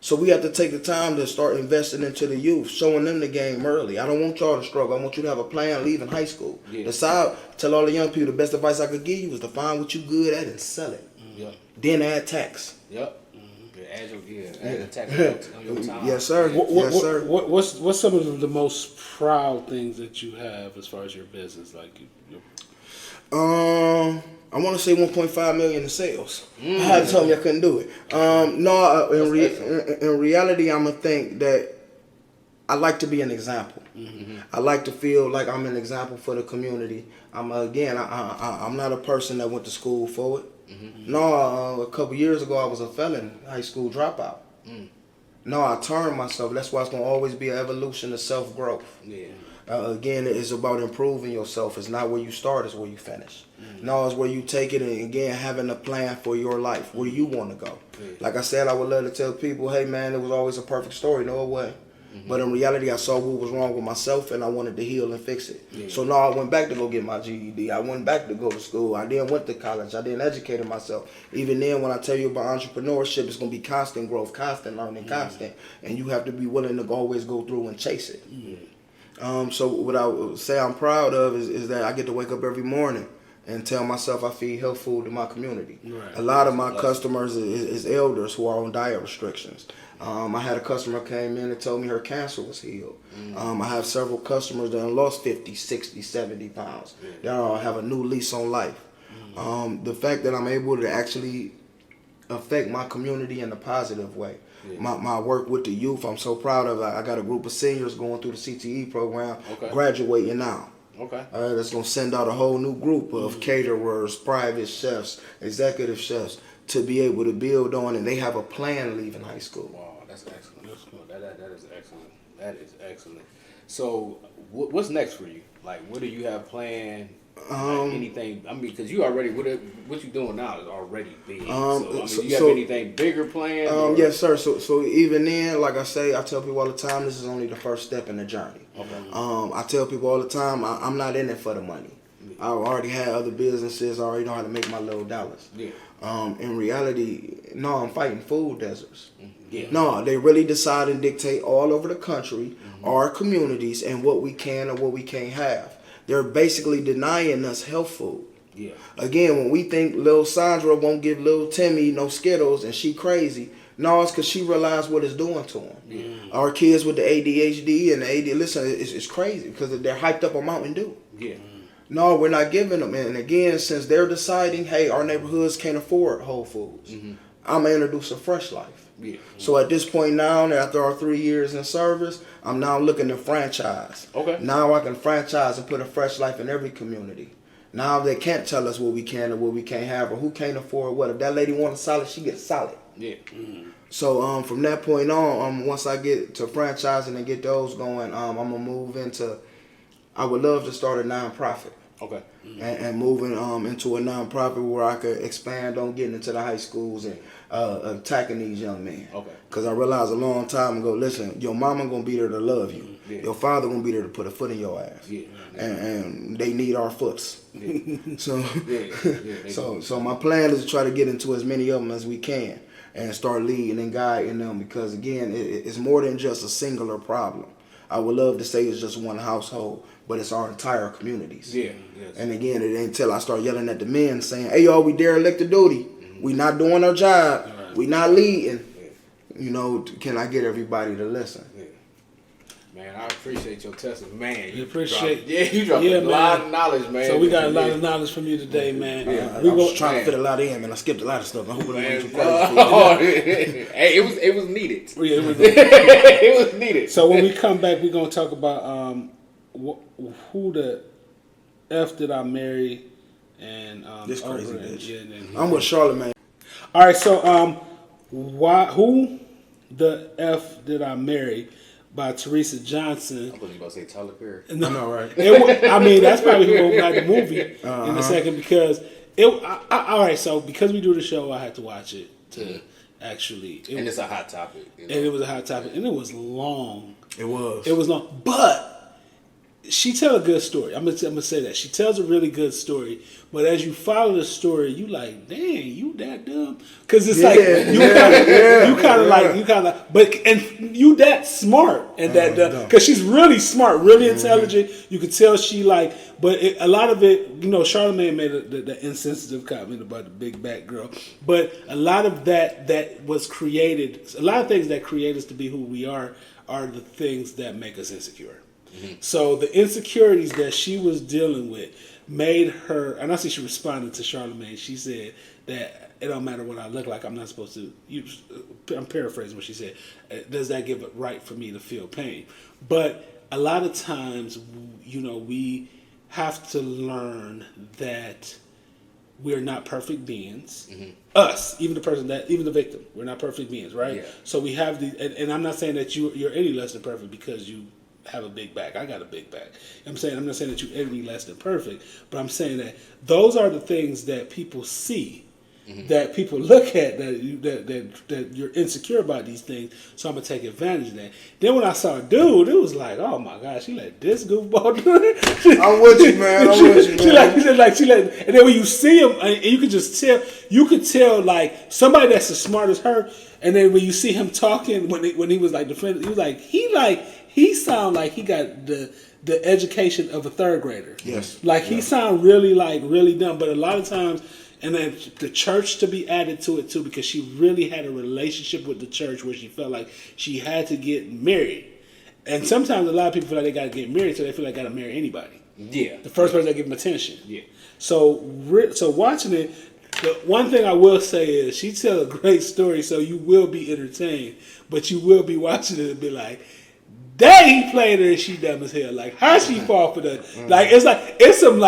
So we have to take the time to start investing into the youth, showing them the game early. I don't want y'all to struggle. I want you to have a plan leaving high school. Decide, tell all the young people, the best advice I could give you is to find what you're good at and sell it. Then add tax. Add the tax on your time. Yes, sir. Yes, sir. What's some of the most proud things that you have as far as your business? Like, I want to say 1.5 million in sales. I had to tell me I couldn't do it. No, in reality, I'm gonna think that I like to be an example. I like to feel like I'm an example for the community. I'm not a person that went to school for it. No, a couple years ago I was a felon, high school dropout. No, I turned myself. That's why it's gonna always be an evolution of self-growth. Again, it's about improving yourself. It's not where you start, it's where you finish. No, it's where you take it, and again, having a plan for your life, where you want to go. Like I said, I would love to tell people, hey man, it was always a perfect story. No way. But in reality, I saw what was wrong with myself, and I wanted to heal and fix it. So now I went back to go get my GED. I went back to go to school. I then went to college. I then educated myself. Even then, when I tell you about entrepreneurship, it's going to be constant growth, constant learning, constant. And you have to be willing to always go through and chase it. So what I would say I'm proud of is that I get to wake up every morning and tell myself I feed health food to my community. A lot of my customers is elders who are on diet restrictions. I had a customer came in and told me her cancer was healed. I have several customers that have lost 50, 60, 70 pounds. They all have a new lease on life. The fact that I'm able to actually affect my community in a positive way. My work with the youth, I'm so proud of. I got a group of seniors going through the CTE program, graduating now. That's going to send out a whole new group of caterers, private chefs, executive chefs to be able to build on, and they have a plan leaving high school. Wow, that's excellent. That is excellent. That is excellent. So, what's next for you? Like, what do you have planned? Like anything? I mean, because you already what you doing now is already big. Do you have anything bigger planned? Yes, sir. So even then, like I say, I tell people all the time, this is only the first step in the journey. I tell people all the time, I'm not in it for the money. I already had other businesses. I already know how to make my little dollars. In reality, no, I'm fighting food deserts. No, they really decide and dictate all over the country, our communities, and what we can and what we can't have. They're basically denying us health food. Again, when we think Lil Sandra won't give Lil Timmy no Skittles and she crazy, no, it's because she realized what it's doing to them. Our kids with the ADHD and the AD, listen, it's crazy because they're hyped up on Mountain Dew. No, we're not giving them. And again, since they're deciding, hey, our neighborhoods can't afford Whole Foods, I'm going to introduce a Fresh Lyfe. So at this point now, after our 3 years in service, I'm now looking to franchise. Now I can franchise and put a Fresh Lyfe in every community. Now they can't tell us what we can and what we can't have or who can't afford what. If that lady wants a salad, she gets salad. Yeah. So from that point on, once I get to franchising and get those going, I'm gonna move into. I would love to start a nonprofit. Okay. And moving into a nonprofit where I could expand on getting into the high schools and attacking these young men. Okay. Because I realized a long time ago, listen, your mama gonna be there to love you. Yeah. Your father gonna be there to put a foot in your ass. Yeah. And they need our foots. Yeah. So, Yeah. so my plan is to try to get into as many of them as we can and start leading and guiding them, because again, it's more than just a singular problem. I would love to say it's just one household, but it's our entire communities. Yeah. Yes. And again, it ain't until I start yelling at the men saying, hey, y'all, we derelict of duty. We not doing our job. Right. We not leading. You know, can I get everybody to listen? Yeah. Man, I appreciate your testimony. Man, You appreciate- you dropped a man. lot of knowledge, man. So we got a lot of knowledge from you today, man. I We was go, trying to fit a lot in, man. I skipped a lot of stuff. I hope it Man, don't get you hey, it was needed. yeah, it was- It was needed. So when we come back, we're gonna talk about who the F did I marry, and This crazy Oprah, and, bitch. yeah, and then- I'm with Charlamagne. All right, so who the F did I marry by Teesa Johnson. I thought you were about to say Tyler Perry. I know, right? I mean, that's probably who will like the movie in a second, because all right, so because we do the show, I had to watch it to actually. And it's a hot topic. You know? And it was a hot topic, and it was long. It was. It was long, but she tell a good story. I'm gonna say that she tells a really good story. But as you follow the story, you like, dang, you that dumb? Because it's like you kind of, but and you that smart and that dumb, because she's really smart, really intelligent. You could tell she like, but a lot of it, you know, Charlamagne made the insensitive comment about the big back girl, but a lot of that was created. A lot of things that create us to be who we are the things that make us insecure. So the insecurities that she was dealing with made her, and I see she responded to Charlamagne. She said that it don't matter what I look like, I'm not supposed to. I'm paraphrasing what she said. Does that give it right for me to feel pain? But a lot of times, you know, we have to learn that we're not perfect beings. Us, even the victim, we're not perfect beings, right? Yeah. So we have the, and I'm not saying that you're any less than perfect because you have a big back. I got a big back. I'm not saying that you're any less than perfect, but I'm saying that those are the things that people see, that people look at, that you're insecure about these things. So I'm gonna take advantage of that. Then when I saw a dude, it was like, oh my gosh, she let this goofball do it. I'm with you, man. I'm with you, man. She let, and then when you see him, and you could just tell, like somebody that's as smart as her. And then when you see him talking, when he was like defending, he sound like he got the education of a third grader. Yes. Like he sound really dumb. But a lot of times, and then the church to be added to it too, because she really had a relationship with the church where she felt like she had to get married. And sometimes a lot of people feel like they got to get married, so they feel like they got to marry anybody. Yeah. The first person that give them attention. Yeah. So watching it, the one thing I will say is she tell a great story, so you will be entertained, but you will be watching it and be like, dang, he played her and she dumb as hell. Like, how she fall for that? Like, it's some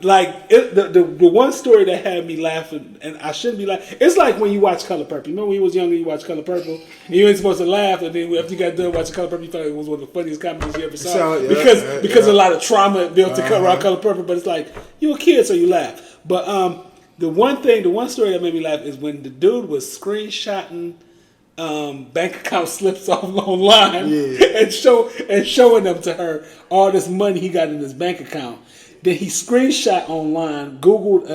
the one story that had me laughing, and I shouldn't be laughing. It's like when you watch Color Purple. You remember when you was younger, you watched Color Purple, and you ain't supposed to laugh, and then after you got done watching Color Purple, you thought it was one of the funniest comedies you ever saw. Because a lot of trauma built to around Color Purple, but it's like, you a kid, so you laugh. But the one story that made me laugh is when the dude was screenshotting bank account slips off online and showing them to her all this money he got in his bank account. Then he screenshot online, Googled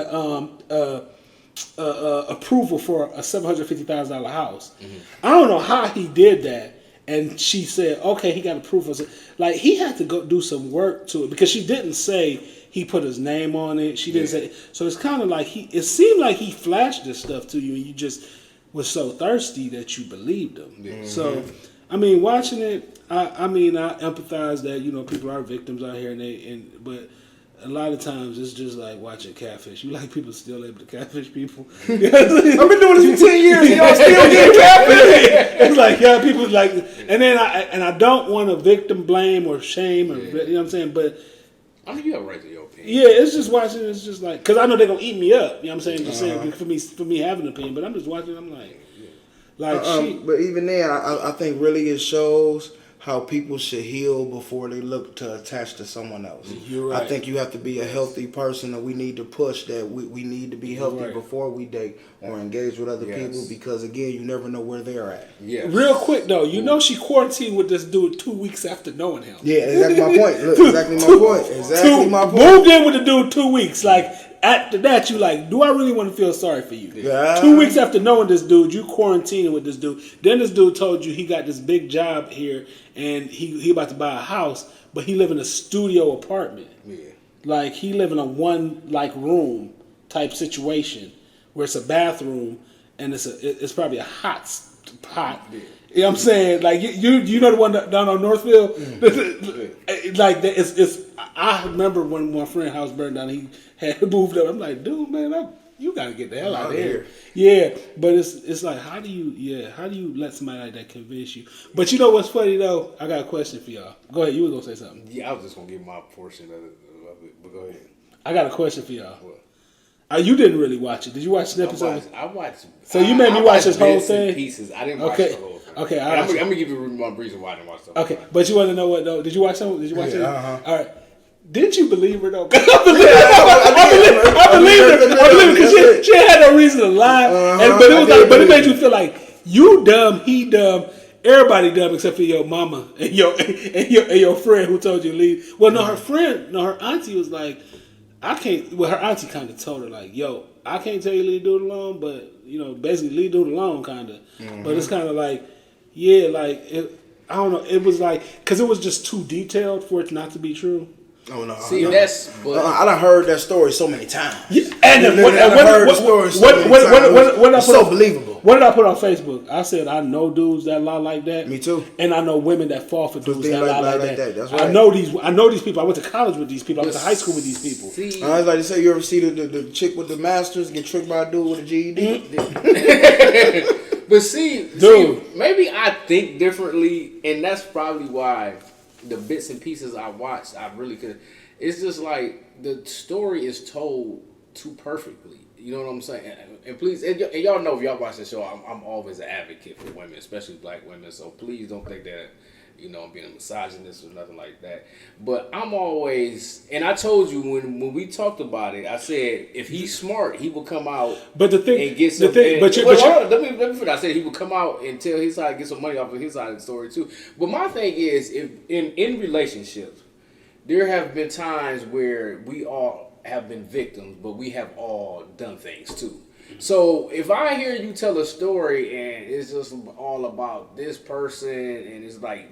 approval for a $750,000 house. I don't know how he did that. And she said, okay, he got approval. Like, he had to go do some work to it, because she didn't say he put his name on it. She didn't say. So it's kind of like it seemed like he flashed this stuff to you, and you just was so thirsty that you believed him. So, I mean, watching it, I empathize that, you know, people are victims out here, but a lot of times it's just like watching catfish. You like people still able to catfish people. I've been doing this for 10 years. Y'all still getting catfish. It's like, yeah, people like, and then I don't want to victim blame or shame or you know what I'm saying, but I mean, you have a right to your opinion. yeah, it's just watching. It's just like, because I know they're gonna eat me up. You know what I'm saying? Just saying for me having an opinion, but I'm just watching. I'm like, Like but even then, I think really it shows how people should heal before they look to attach to someone else. You're right. I think you have to be a healthy person, and we need to push that we need to be healthy before we date or engage with other people, because again, you never know where they're at. Yeah. Real quick though, you know she quarantined with this dude 2 weeks after knowing him. Yeah, exactly my point. Look, exactly my point. Exactly my point. Moved in with the dude 2 weeks. Like after that, you like, do I really want to feel sorry for you? Yeah. 2 weeks after knowing this dude, you quarantining with this dude. Then this dude told you he got this big job here and he about to buy a house, but he live in a studio apartment. Yeah. Like he live in a one like room type situation where it's a bathroom and it's probably a hot pot. Yeah. You know what I'm saying? Like you know the one down on Northfield? Like it's I remember when my friend's house burned down, he had moved up. I'm like, dude, man, you gotta get the hell out of here. Yeah, but it's like, how do you let somebody like that convince you? But you know what's funny though? I got a question for y'all. Go ahead, you were gonna say something. Yeah, I was just gonna give my portion of it, but go ahead. I got a question for y'all. What? You didn't really watch it. Did you watch snippets of it? I watched. So you made me watch this whole thing? Pieces. I didn't watch the whole thing. Okay. I'm gonna give you my reason why I didn't watch the whole thing. Okay, but you want to know what though? Did you watch some? Did you watch it? Uh-huh. All right. Didn't you believe her though? I believe her because she had no reason to lie. But it made you feel like you dumb, he dumb, everybody dumb except for your mama and your friend who told you to leave. Well, no, her auntie was like, I can't. Well, her auntie kind of told her like, yo, I can't tell you to leave dude alone, but basically leave dude alone, kind of. Mm-hmm. But it's kind of like, yeah, like I don't know. It was like because it was just too detailed for it not to be true. Oh no! See, no. but I done heard that story so many times. Yeah, and when I so believable. What did I put on Facebook? I said I know dudes that lie like that. Me too. And I know women that fall for dudes that lie like that. That's right. I know these people. I went to college with these people. I went to high school with these people. See, I was like to say, you ever see the chick with the masters get tricked by a dude with a GED? But see, maybe I think differently, and that's probably why the bits and pieces I watched, I really could. It's just like the story is told too perfectly. You know what I'm saying? And please, and y'all know if y'all watch the show, I'm always an advocate for women, especially black women. So please don't think that I'm being a misogynist or nothing like that. But I'm always, and I told you when we talked about it, I said if he's smart, he will come out. But the thing, and get some. Let me finish. I said he would come out and tell his side, get some money off of his side of the story too. But my thing is, if in relationships, there have been times where we all have been victims, but we have all done things too. So if I hear you tell a story and it's just all about this person and it's like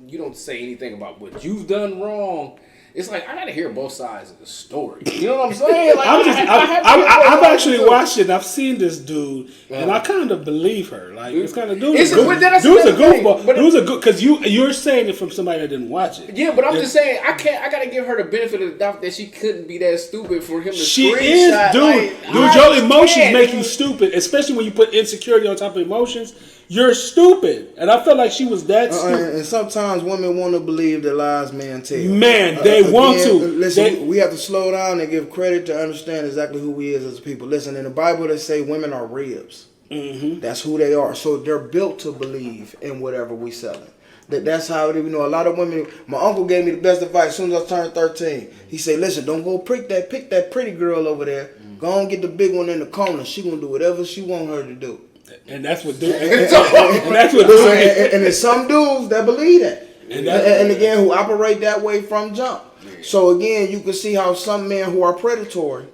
you don't say anything about what you've done wrong, it's like I gotta hear both sides of the story. You know what I'm saying? Like I've actually watched it. And I've seen this dude, and I kind of believe her. Like it's kind of dude's a goofball. Dude's a good because you're saying it from somebody that didn't watch it. Yeah, but I'm just saying I gotta give her the benefit of the doubt that she couldn't be that stupid for him to. She is, dude. Your emotions make you stupid, especially when you put insecurity on top of emotions. You're stupid, and I felt like she was that stupid. And sometimes women want to believe the lies men tell. Man, they want to. Listen, we have to slow down and give credit to understand exactly who we is as people. Listen, in the Bible they say women are ribs. Mm-hmm. That's who they are. So they're built to believe in whatever we selling. That's how a lot of women. My uncle gave me the best advice as soon as I turned 13. He said, "Listen, don't go pick that pretty girl over there. Go and get the big one in the corner. She gonna do whatever she want her to do." And that's what dudes. And that's what dudes. And there's some dudes that believe that, and again, who operate that way from jump. Yeah. So again, you can see how some men who are predatory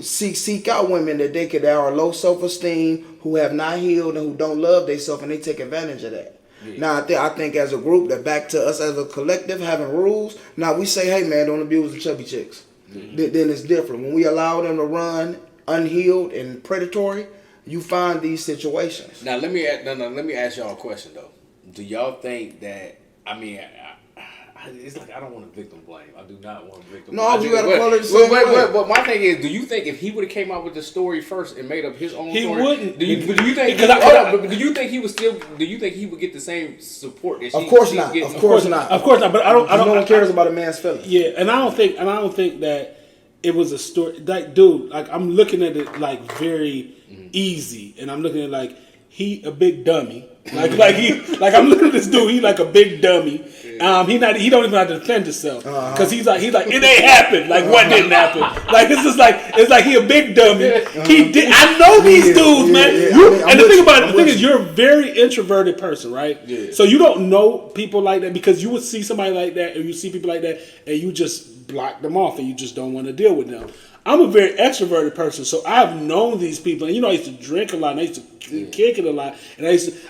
seek out women that are low self-esteem, who have not healed, and who don't love themselves, and they take advantage of that. Yeah. Now, I think as a group, that back to us as a collective having rules. Now we say, hey man, don't abuse the chubby chicks. Mm-hmm. Then it's different when we allow them to run unhealed and predatory. You find these situations. Now let me ask y'all a question though. Do y'all think that? I mean, it's like I don't want to victim blame. I do not want to victim blame. No, you got to call it the same way. But my thing is, do you think if he would have came out with the story first and made up his own story, he wouldn't? Do you think he would still? Do you think he would get the same support that she? Of course not. Of course not. Of course not. But I don't. No one cares about a man's feelings. Yeah, and I don't think that it was a story. Like, dude, like I'm looking at it like very easy, and I'm looking at it like he a big dummy. Like I'm looking at this dude. He like a big dummy. He don't even have to defend himself because he's like it ain't happened. Like what didn't happen? Like it's like he a big dummy. He did. I know these dudes, man. And the thing about it is you're a very introverted person, right? Yeah. So you don't know people like that because you would see somebody like that or you see people like that and you just block them off and you just don't want to deal with them. I'm a very extroverted person, so I've known these people. And I used to drink a lot, and I used to kick it a lot. And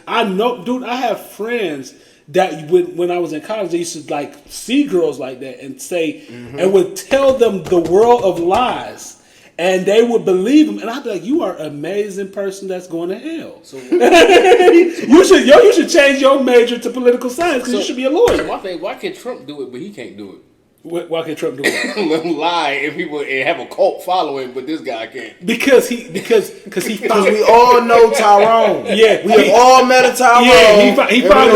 I know, dude, I have friends that when I was in college, they used to like see girls like that and say, and would tell them the world of lies. And they would believe them. And I'd be like, you are an amazing person that's going to hell. So, you should change your major to political science because you should be a lawyer. So my thing, why can Trump do it, but he can't do it? Why can't Trump do it? Let him lie and people have a cult following, but this guy can't. Because we all know Tyrone. Yeah, we have all met a Tyrone. Yeah, he found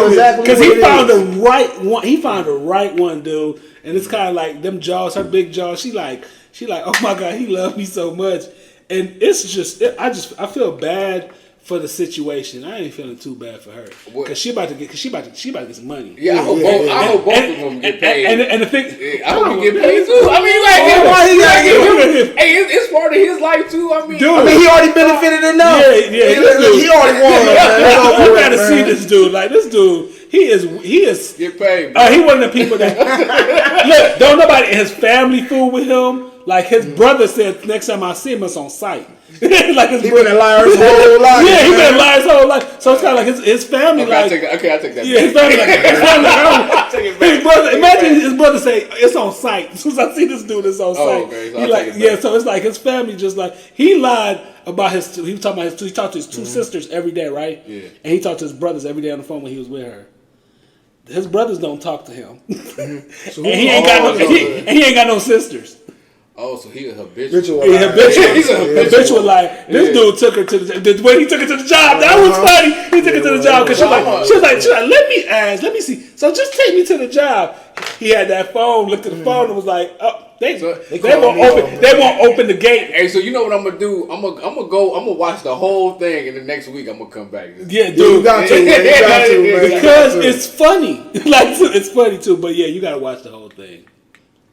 the right one. He found the right one, dude. And it's kind of like them jaws, her big jaws. She like, oh my God, he loved me so much. And it's just, I feel bad for the situation. I ain't feeling too bad for her because she about to get some money. Yeah, I hope both of them get paid. And the thing, I hope he get paid too. I mean, you gotta get him. Hey, it's part of his life too. I mean, he already benefited enough. Yeah, he already won. You gotta see this dude. Like this dude, he is get paid. He one of the people that look. Don't nobody in his family fool with him. Like his brother said, next time I see him, it's on site. Like his he been a liar his whole life. Yeah, he been a liar his whole life. So it's kind of like his family. Okay, I'll take that. Yeah, his family. His brother. Imagine his brother say it's on site. As soon as I see this dude, it's on site. Okay, so so it's like his family just like he lied about his. He was talking about his. He talked to his two sisters every day, right? Yeah. And he talked to his brothers every day on the phone when he was with her. His brothers don't talk to him, so and he ain't got no sisters. Oh, so he a habitual. He's a habitual liar. This dude took her to the way he took her to the job. That was funny. He took her to the job because she was like, let me see. So just take me to the job. He had that phone. Looked at the phone and was like, oh, they won't open the gate. Hey, so you know what I'm gonna do? I'm gonna watch the whole thing, and the next week I'm gonna come back. Yeah, dude, you got to, man. Because it's funny. Like it's funny too. But yeah, you gotta watch the whole thing.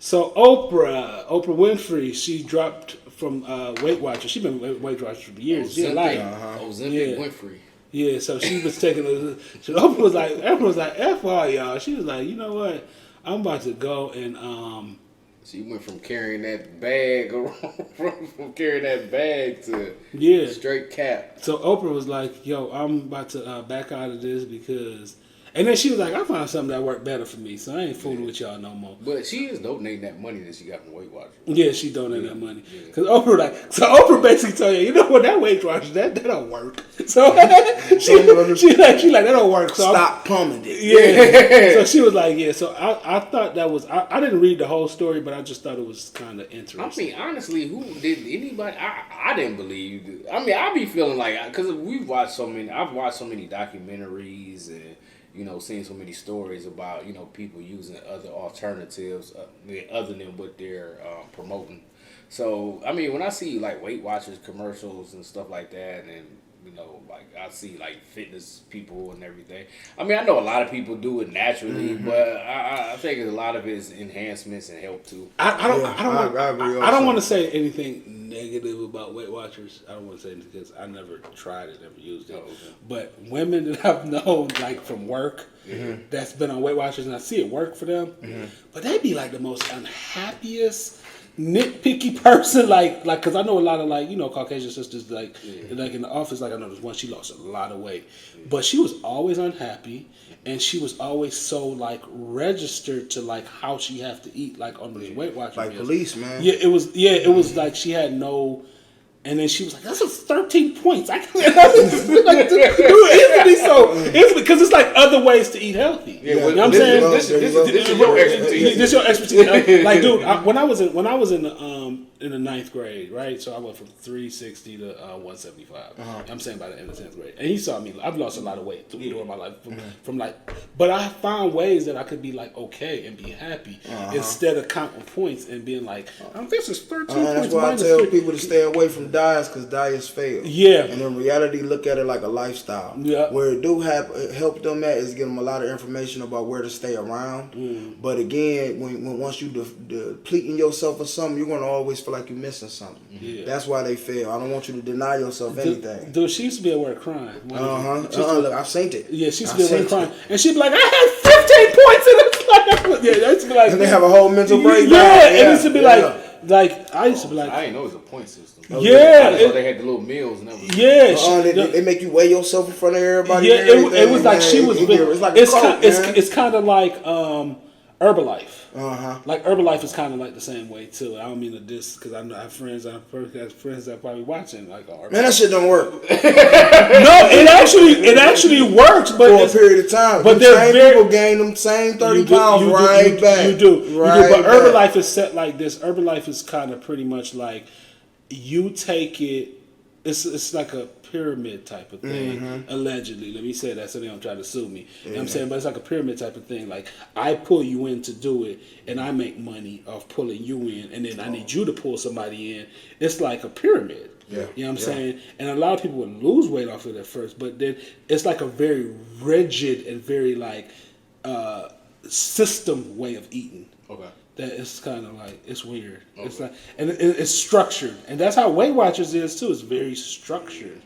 So Oprah Winfrey, she dropped from Weight Watchers. She's been Weight Watchers for years. Ozempic Winfrey. Yeah, so she was taking Oprah was like, F all y'all. She was like, you know what? I'm about to go and She went from carrying that bag from carrying that bag to straight cap. So Oprah was like, yo, I'm about to back out of this because. And then she was like, I found something that worked better for me, so I ain't fooling with y'all no more. But she is donating that money that she got from Weight Watchers. Yeah, she donated that money. Because Oprah basically told you know what, that Weight Watchers, that don't work. So she like, that don't work. So stop pumping it. Yeah. So she was like, yeah. So I thought that was, I didn't read the whole story, but I just thought it was kind of interesting. I mean, honestly, who did anybody, I didn't believe. I mean, I be feeling like, because I've watched so many documentaries and, seeing so many stories about, people using other alternatives other than what they're promoting. So, I mean, when I see, like, Weight Watchers commercials and stuff like that, and, like, I see, like, fitness people and everything. I mean, I know a lot of people do it naturally, but I think a lot of it is enhancements and help, too. I don't want to say anything negative about Weight Watchers. I don't want to say anything because I never tried it, never used it. Oh, okay. But women that I've known, like, from work, that's been on Weight Watchers, and I see it work for them, but they be, like, the most unhappiest, nitpicky person, like, because I know a lot of, like, Caucasian sisters, like in the office, like, I know there's one, she lost a lot of weight, but she was always unhappy, and she was always so, like, registered to, like, how she have to eat, like, on those Weight Watchers. Like meals. Police, man. Yeah, it was like she had no. And then she was like, "That's just 13 points." I can't. Like, dude, it's because it's like other ways to eat healthy. Yeah, you know what I'm saying? This is your expertise. This your expertise. Like, dude, when I was in the ninth grade, right? So I went from 360 to 175. I'm saying by the end of the 10th grade, and he saw me. I've lost a lot of weight during my life from like, but I found ways that I could be like okay and be happy instead of counting points and being like, "Oh, this is 13 points." That's why I tell people to stay away from expensive diets because diets fail. Yeah. And in reality, look at it like a lifestyle. Yeah. Where it do help them at is give them a lot of information about where to stay around. But again, when once you depleting yourself of something, you're gonna always feel like you're missing something. Yeah. That's why they fail. I don't want you to deny yourself anything. Dude, she used to be at work crying. Look, I've seen it. Yeah, she used to be at work crying, and she'd be like, "I had 15 points in this." Yeah, that used to be like. And they have a whole mental breakdown. Yeah, and it used to be like I used to be like, I didn't know it was a point system. Yeah, I thought they had the little meals and everything. Yeah, they make you weigh yourself in front of everybody. Yeah, it was like she was. It's like it's kind of like Herbalife. Uh-huh. Like Herbalife is kind of like the same way too. I don't mean to diss because I have friends. I have friends that are probably watching like Herbalife. Man, that shit don't work. No, it actually works, but for a period of time. But they're people gain them same 30 pounds back. You do. But Herbalife is set like this. Herbalife is kind of pretty much like you take it. It's like a pyramid type of thing, allegedly. Let me say that so they don't try to sue me. You know what I'm saying? But it's like a pyramid type of thing. Like, I pull you in to do it, and I make money off pulling you in, and then I need you to pull somebody in. It's like a pyramid. Yeah. You know what I'm saying? And a lot of people would lose weight off of it at first, but then it's like a very rigid and very, like, system way of eating. Okay. That it's kind of like, it's weird. Okay. It's like, and it's structured, and that's how Weight Watchers is too. It's very structured.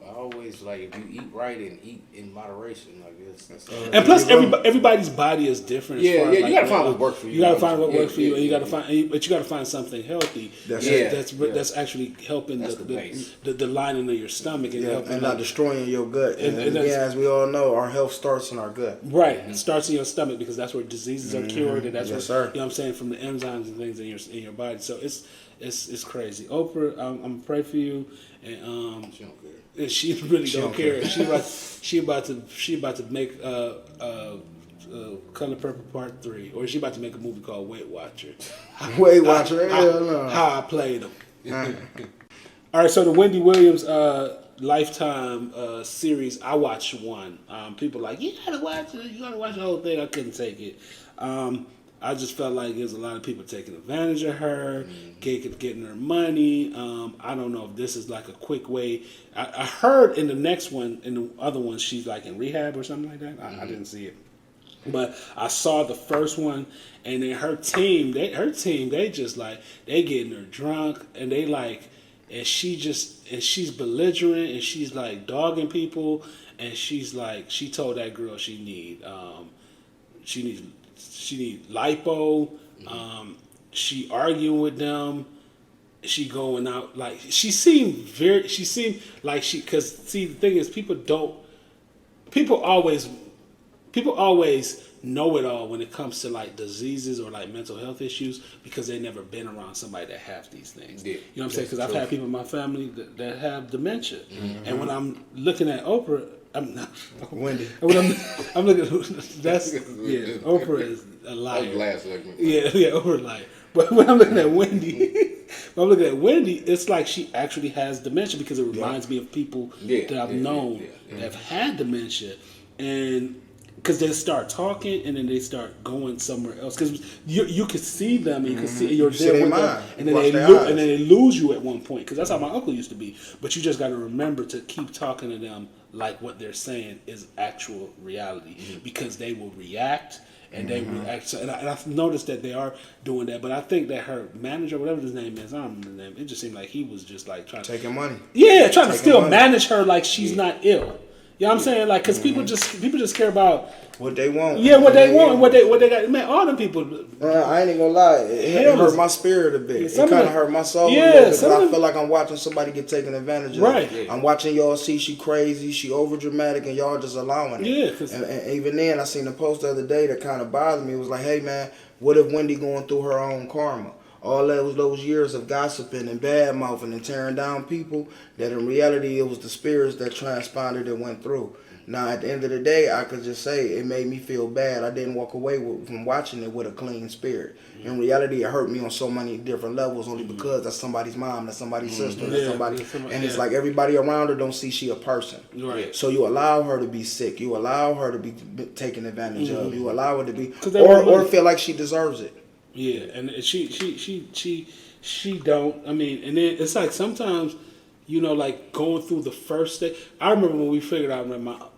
I always like if you eat right and eat in moderation, like this. And plus, everybody's body is different. Yeah, as far as you gotta find what works for you. You gotta find what works for you, and you gotta find, but you gotta find something healthy. That's actually helping the lining of your stomach and helping not destroying your gut. And as we all know, our health starts in our gut. Right, it starts in your stomach because that's where diseases are cured, and that's yes, where, sir. you know what I'm saying, from the enzymes and things in your body. So it's crazy. Oprah, I'm gonna pray for you, and She don't care. and she really don't care. She about to make Color Purple Part 3, or she about to make a movie called Weight Watcher. Weight Watcher, hell no. How I played them. All right, so the Wendy Williams Lifetime series, I watched one. People like, you gotta watch it. You gotta watch the whole thing. I couldn't take it. I just felt like there's a lot of people taking advantage of her, getting her money. I don't know if this is like a quick way. I heard in the next one, in the other one, she's like in rehab or something like that. I didn't see it, but I saw the first one, and then her team, they just like, they getting her drunk, and they like, and she's belligerent, and she's like dogging people, and she's like, she told that girl she need lipo. She arguing with them. She going out like she seemed like because see, the thing is, people always know it all when it comes to like diseases or like mental health issues because they never been around somebody that have these things. Yeah. You know what I'm saying? Because I've had people in my family that have dementia, and when I'm looking at Oprah, I'm not Wendy. When I'm looking. Oprah is a liar. Yeah, Oprah a liar. But when I'm looking at Wendy, it's like she actually has dementia because it reminds me of people that I've known that have had dementia, and because they start talking and then they start going somewhere else because you could see them and you can see you're there with them, and then they lose you at one point because that's how my uncle used to be. But you just got to remember to keep talking to them like what they're saying is actual reality because they will react. And they react. So, and I've noticed that they are doing that. But I think that her manager, whatever his name is, I don't remember the name. It just seemed like he was just like trying taking money. Yeah, trying to still manage her like she's not ill. You know what I'm saying? Like, because people just care about what they want. Yeah, what they want, what they got. Man, all them people. I ain't even gonna lie. It hurt my spirit a bit. It kind of hurt my soul a little bit. Because I feel like I'm watching somebody get taken advantage of. Right. Yeah. I'm watching y'all see she crazy, she over dramatic, and y'all just allowing it. Yeah. And even then, I seen a post the other day that kind of bothered me. It was like, hey man, what if Wendy going through her own karma? All those years of gossiping and bad mouthing and tearing down people, that in reality it was the spirits that transpired and went through. Now at the end of the day, I could just say it made me feel bad. I didn't walk away from watching it with a clean spirit. In reality, it hurt me on so many different levels only because that's somebody's mom, that's somebody's sister, that's somebody, and it's like everybody around her don't see she a person. Right. So you allow her to be sick. You allow her to be taken advantage of. You allow her to be, or feel like she deserves it. Yeah, and she she don't. I mean, and then it's like sometimes, like going through the first day. I remember when we figured out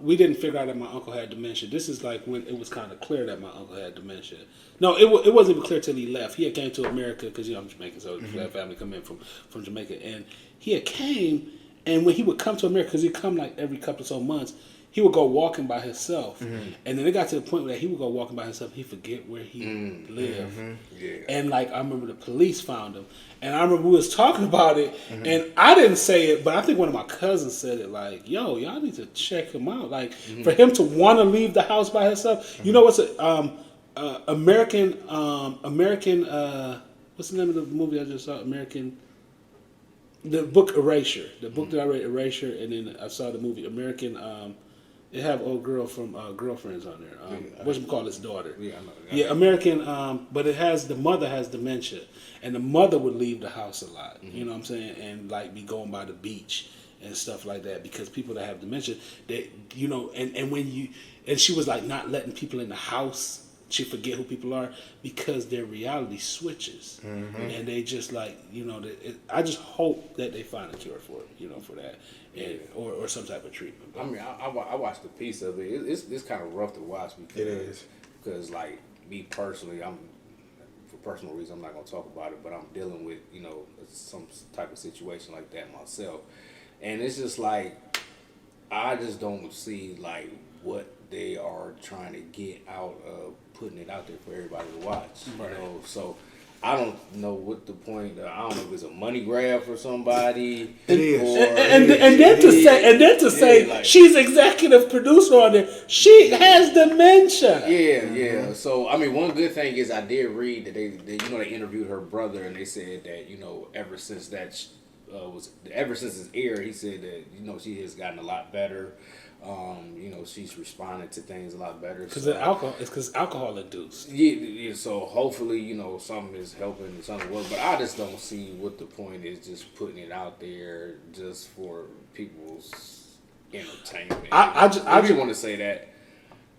we didn't figure out that my uncle had dementia. This is like when it was kind of clear that my uncle had dementia. No, it wasn't even clear till he left. He had came to America because I'm Jamaican, so the family come in from Jamaica, and he had came. And when he would come to America, because he'd come like every couple of so months, he would go walking by himself. And then it got to the point where he would go walking by himself. He'd forget where he lived. Yeah. And like I remember the police found him. And I remember we was talking about it. And I didn't say it, but I think one of my cousins said it like, yo, y'all need to check him out. Like for him to want to leave the house by himself. You know what's American, what's the name of the movie I just saw? The book Erasure. The book that I read, Erasure, and then I saw the movie American. It have old girl from Girlfriends on there. Whatchamacallit's daughter. Yeah, I know. Yeah, American. But it has the mother has dementia, and the mother would leave the house a lot. You know what I'm saying, and like be going by the beach and stuff like that because people that have dementia, they and when and she was like not letting people in the house. She forget who people are because their reality switches, and they just like I just hope that they find a cure for it, for that, and, or some type of treatment. I mean, I watched a piece of it. It's kind of rough to watch because like me personally, for personal reasons I'm not gonna talk about it, but I'm dealing with some type of situation like that myself, and it's just like I just don't see like what they are trying to get out of putting it out there for everybody to watch. So I don't know what the point. I don't know if it's a money grab for somebody. It is. And then to say like, she's executive producer on there. She has dementia. Yeah. So I mean, one good thing is I did read that they interviewed her brother and they said that ever since that ever since it's aired, he said that she has gotten a lot better. She's responded to things a lot better. Because alcohol induced. Yeah. So hopefully, something is helping, something work. But I just don't see what the point is just putting it out there just for people's entertainment. I just want to say that.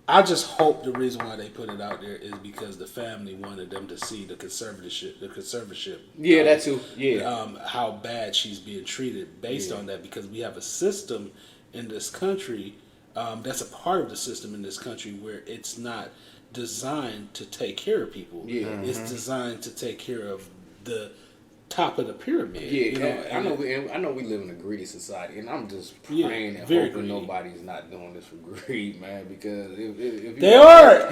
I just hope the reason why they put it out there is because the family wanted them to see the conservatorship. Yeah, that too. Yeah. How bad she's being treated based on that, because we have a system in this country that's a part of the system in this country where it's not designed to take care of people. Yeah. It's designed to take care of the top of the pyramid. Yeah, I know we live in a greedy society, and I'm just praying and hoping greedy. Nobody's not doing this for greed, man. Because if they are.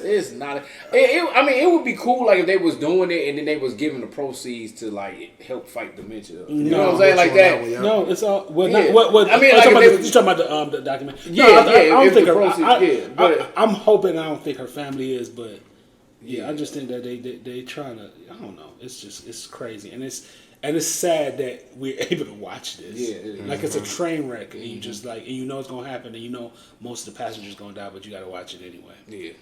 It's not. I mean, it would be cool like if they was doing it and then they was giving the proceeds to like help fight dementia. You know what I'm saying, like that. No, it's all. Well, not, what I mean, like you talking about the document? Yeah, I don't think her. I'm hoping. I don't think her family is, but. Yeah, I just think that they trying to. I don't know. It's crazy, and it's sad that we're able to watch this. Yeah, like it's a train wreck, and you just like, and it's gonna happen, and most of the passengers gonna die, but you gotta watch it anyway. Yeah.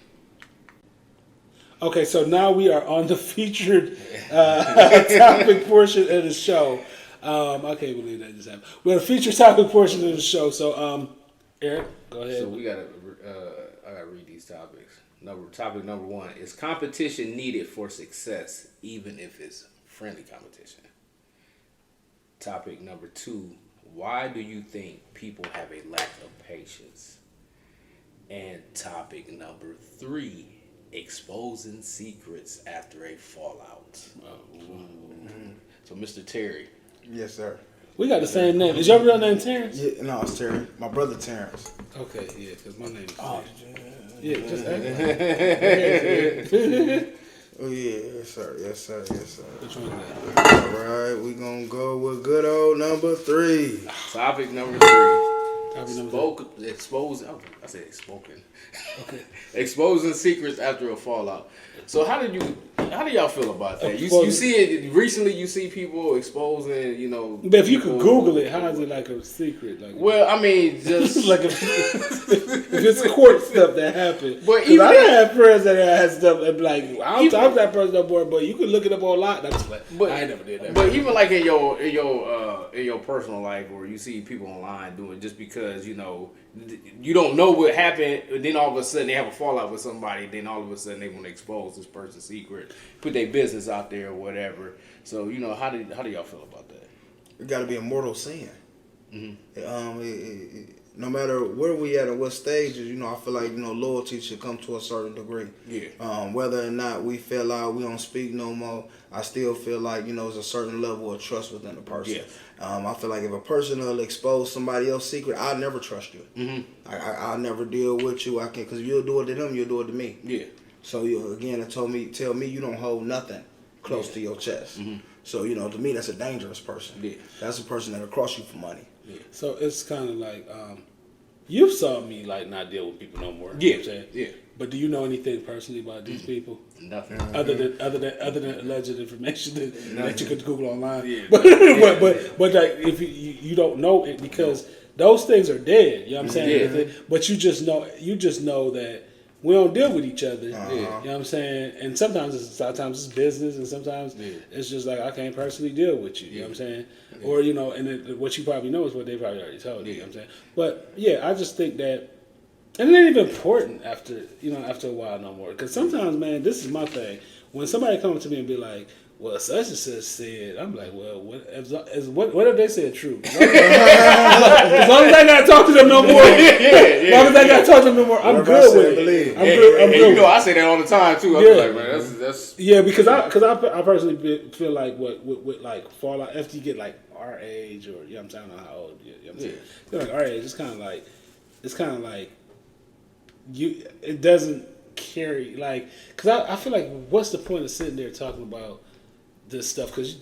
Okay, so now we are on the featured topic portion of the show. I can't believe that just happened. We're on the featured topic portion of the show. So, Eric, go ahead. So we gotta. I gotta read these topics. Topic number 1 is competition needed for success, even if it's friendly competition. Topic number 2, why do you think people have a lack of patience? And topic number 3, exposing secrets after a fallout. So, Mr. Terry. Yes, sir. We got the same name. Is your real name Terrence? Yeah, no, it's Terry. My brother Terrence. Okay, yeah, because my name is Terrence. Yeah, just act Oh yeah, yes sir. Which one is that? All right, we gonna go with good old number 3. Topic number 3. Exposing. Oh, I said exposing. Okay. Exposing secrets after a fallout. So how do y'all feel about that? You see it recently. You see people exposing, But if you could Google it, how is it like a secret? Like, well, I mean, just like if it's court stuff that happened. But even I have friends that had stuff that be like, I don't talk to that person no more, but you can look it up online. That's like, but I never did that. But even like in your personal life, or you see people online doing just because you don't know what happened, and then all of a sudden they have a fallout with somebody, then all of a sudden they want to expose this person's secret, put their business out there or whatever. So, you know, how do y'all feel about that? It got to be a mortal sin. No matter where we at or what stages, you know, I feel like, you know, loyalty should come to a certain degree. Yeah. Whether or not we feel out, we don't speak no more, I still feel like, you know, there's a certain level of trust within the person. Yeah. I feel like if a person will expose somebody else's secret, I'll never trust you. I'll never deal with you. I can't, because you'll do it to them, you'll do it to me. Yeah. So, again, tell me you don't hold nothing close to your chest. So, you know, to me, that's a dangerous person. Yeah. That's a person that'll cross you for money. Yeah. So it's kind of like you saw me like not deal with people no more. Yeah. You know what I'm saying? Yeah. But do you know anything personally about these people? Nothing. Other than alleged information that you could Google online. Yeah. But like, if you don't know it because those things are dead. You know what I'm saying? Yeah. But you just know that we don't deal with each other. You know what I'm saying? And sometimes it's business, and sometimes it's just like I can't personally deal with you. You know what I'm saying? Yeah. Or, you know, and what you probably know is what they probably already told you. You know what I'm saying? But yeah, I just think that, and it ain't even important after a while no more. Because sometimes, man, this is my thing. When somebody comes to me and be like, well, such and such said, I'm like, well, what if they said true? As long as I gotta talk to them no more, as long as I gotta talk to them no more, I'm good with it. I'm good. You know, I say that all the time too. I feel like, man, that's because I personally feel like with like fallout after you get like our age, or you know what I'm saying, I don't know how old you know what I'm saying. I feel like our age, it's kind of like it doesn't carry like, because I feel like what's the point of sitting there talking about this stuff, because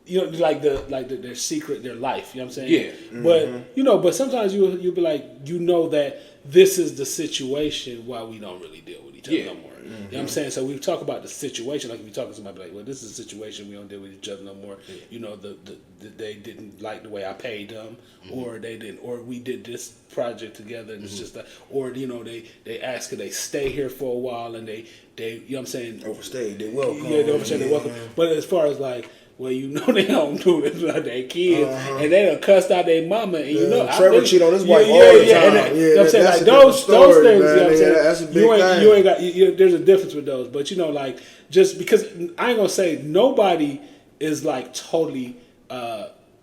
you know, like their secret, their life, you know what I'm saying? Yeah. But you know, but sometimes you'll be like, you know, that this is the situation why we don't really deal with each other no more. You know what I'm saying? So we talk about the situation, like if you talk to somebody like, well, this is a situation, we don't deal with each other no more. Yeah. You know, they didn't like the way I paid them, or they didn't, or we did this project together, and it's just like, or you know, they ask could they stay here for a while, and they you know what I'm saying, Overstayed, they welcome. Yeah, they overstayed, they welcome. But as far as like, well, you know they don't do it like their kids, and they done cussed out their mama, and you know Trevor cheat on his wife all the time. You know what I'm saying? Like those things, man. you know what I'm saying? That's a big thing. You ain't got. There's a difference with those, but you know, like just because I ain't gonna say nobody is like totally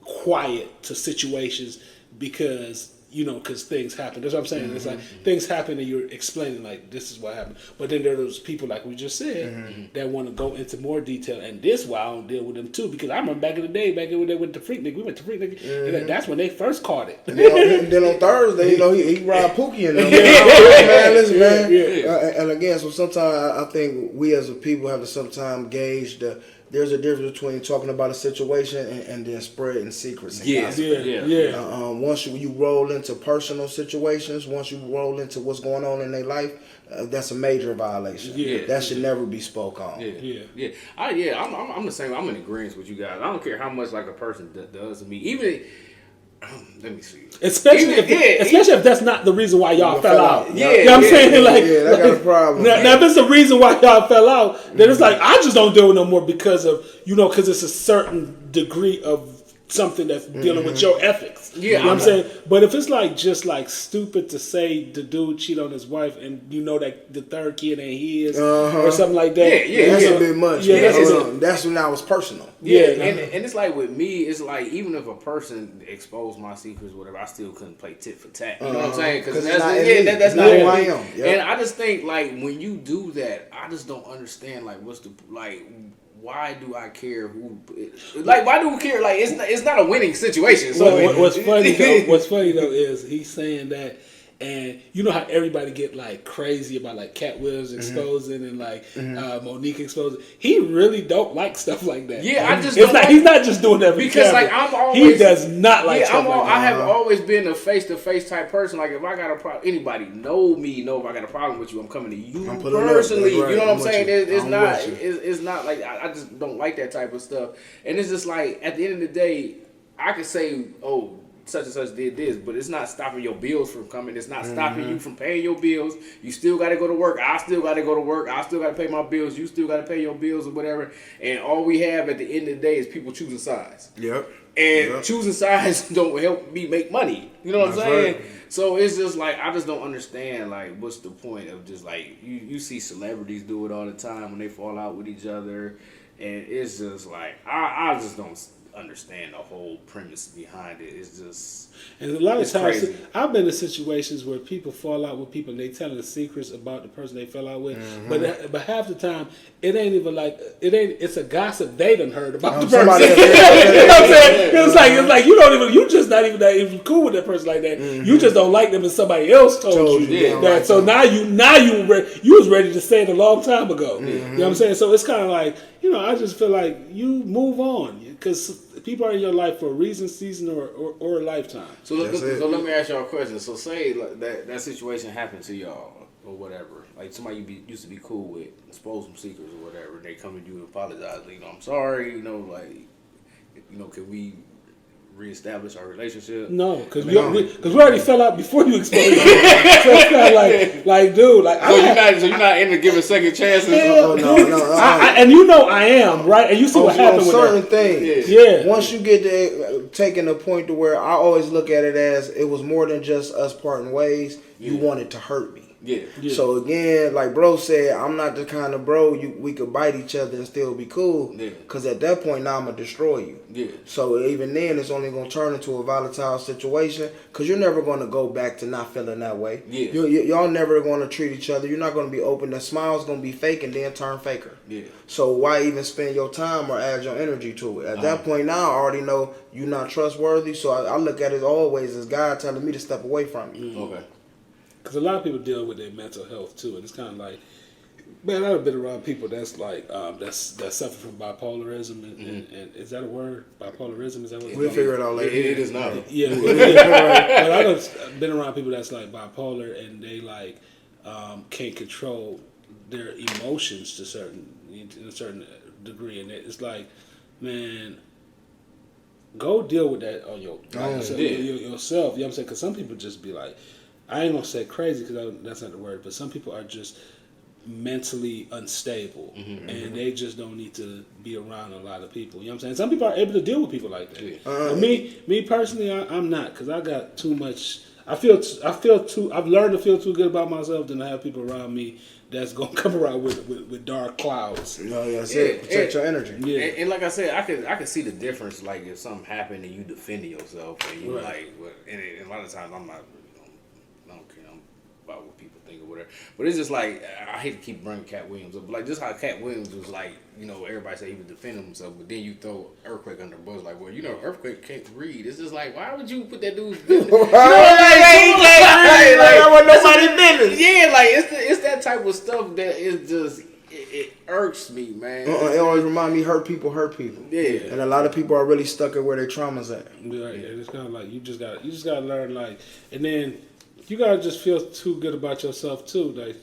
quiet to situations because. You know, because things happen. That's what I'm saying. It's like things happen and you're explaining like this is what happened. But then there are those people like we just said that want to go into more detail. And this why I don't deal with them too, because I remember back in the day, back when they went to Freaknik, we went to Freaknik, and that's when they first caught it. And then on Thursday, you know, he ride Pookie in there. Man, listen, man. And again, so sometimes I think we as a people have to sometimes gauge there's a difference between talking about a situation and then spreading secrets. And once you roll into personal situations, once you roll into what's going on in their life, that's a major violation. That should never be spoke on. I'm the same. I'm in agreement with you guys. I don't care how much like a person does to me. Even let me see. Especially if that's not the reason why y'all fell out. You know what I'm saying? Like, that got a problem. Now, if it's the reason why y'all fell out, then it's like, I just don't deal with no more because of, you know, because it's a certain degree of something that's dealing with your ethics. You know what I'm saying? But if it's like just like stupid to say the dude cheat on his wife and you know that the third kid ain't his or something like that. That's a bit much. That's when I was personal. And it's like with me, it's like even if a person exposed my secrets or whatever, I still couldn't play tit for tat. You know what I'm saying? Because that's not who I am. And I just think like when you do that, I just don't understand like what's the like. Why do I care who? Like, why do we care? Like, it's not a winning situation. So what's funny though is he's saying that, and you know how everybody get like crazy about like Cat Williams exposing and like Monique exposing. He really don't like stuff like that. Yeah, he's not just doing that because camera. like I'm always he does not like stuff like that. I have always been a face to face type person. Like if I got a problem, anybody know if I got a problem with you, I'm coming to you personally. You know what I'm saying? It's not like I just don't like that type of stuff. And it's just like at the end of the day, I could say, oh, such and such did this, but it's not stopping your bills from coming. It's not stopping you from paying your bills. You still got to go to work. I still got to go to work. I still got to pay my bills. You still got to pay your bills or whatever. And all we have at the end of the day is people choosing sides. Yep. And choosing sides don't help me make money. You know what I'm saying? Right. So it's just like, I just don't understand, like, what's the point of just, like, you see celebrities do it all the time when they fall out with each other. And it's just like, I just don't understand the whole premise behind it. It's just, and a lot of times crazy. I've been in situations where people fall out with people and they telling the secrets about the person they fell out with, but half the time it ain't even like it's a gossip they done heard about the person. You know what I'm saying? It's like you just not even that even cool with that person like that. You just don't like them and somebody else told you that. So now you was ready to say it a long time ago. You know what I'm saying? So it's kind of like, I just feel like you move on because people are in your life for a reason, season, or a lifetime. So let me ask y'all a question. So say like, that situation happened to y'all or whatever. Like somebody you used to be cool with, expose some secrets or whatever. They come to you and apologize. I'm sorry. Can we reestablish our relationship? No, because we already fell out before you exposed it. So it's kind of like, dude, like so you're not into giving second chances. No. And I am right, and you see what happened with certain that. things. Yeah. Once you get to taking the point to where I always look at it as it was more than just us parting ways. You wanted to hurt me. Yeah. So again, like bro said, I'm not the kind of bro we could bite each other and still be cool. Yeah. Because at that point now I'm gonna destroy you. Yeah. So even then it's only gonna turn into a volatile situation because you're never gonna go back to not feeling that way. Yeah. Y'all never gonna treat each other. You're not gonna be open. The smile's gonna be fake and then turn faker. Yeah. So why even spend your time or add your energy to it? At that point now I already know you're not trustworthy. So I look at it always as God telling me to step away from you. Okay. Because a lot of people deal with their mental health too, and it's kind of like, man, I've been around people that's like that suffer from bipolarism, and is that a word? Bipolarism, is that what? We'll figure it out later. It is not. Yeah, but I've been around people that's like bipolar, and they like can't control their emotions in a certain degree, and it's like, man, go deal with that on yourself. You know what I'm saying? Because some people just be like, I ain't gonna say crazy because that's not the word, but some people are just mentally unstable and they just don't need to be around a lot of people. You know what I'm saying? Some people are able to deal with people like that. Yeah. Me personally, I'm not, because I got too much. I've learned to feel too good about myself than to have people around me that's gonna come around with dark clouds. That's it. Protect your energy. Yeah. And like I said, I can see the difference. Like if something happened and you defending yourself, and you and a lot of times I'm not. I don't care about what people think or whatever. But it's just like, I hate to keep bringing Cat Williams up, but like just how Cat Williams was like, everybody say he was defending himself, but then you throw Earthquake under the bus, like, well, Earthquake can't read. It's just like, why would you put that dude's business? He can't read. Like, what nobody business. Yeah, like it's that type of stuff that is just. It irks me, man. It always remind me, hurt people. Yeah. And a lot of people are really stuck at where their trauma's at. Yeah, it's kind of like you just gotta learn, like, and then you gotta just feel too good about yourself too. Like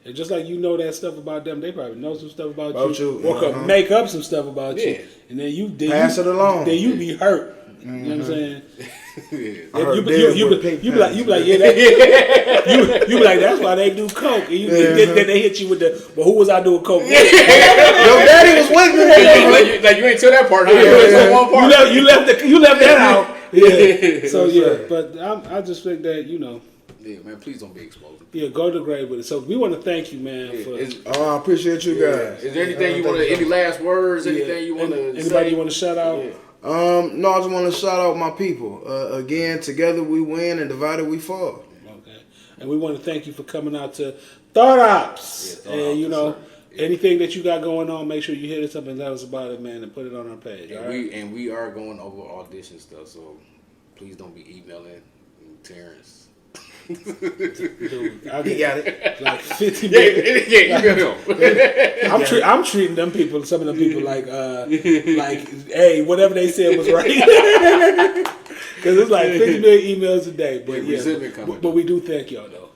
and just like that stuff about them, they probably know some stuff about you. Or could make up some stuff about you, and then pass it along. Then you be hurt. You know what I'm saying? You be like, that's why they do coke. And then they hit you with well, who was I doing coke with? Your daddy was with me. Like you ain't tell that part. One part. You left that out. Yeah. So but I just think that Yeah, man. Please don't be exposed. Yeah, go to the grave with it. So we want to thank you, man. I appreciate you guys. Is there anything you want to? Any last words? Anything you want to? Anybody you want to shout out? Yeah. No, I just want to shout out my people. Again, together we win and divided we fall. Okay. And we want to thank you for coming out to Thought OPPS. And anything that you got going on, make sure you hit us up and let us about it, man, and put it on our page. And we are going over audition stuff, so please don't be emailing Terrence. Dude, I got it. Like 50 minutes. I'm treating them people, some of them people like, hey, whatever they said was right. Because it's like 50 million emails a day. But but we do thank y'all though.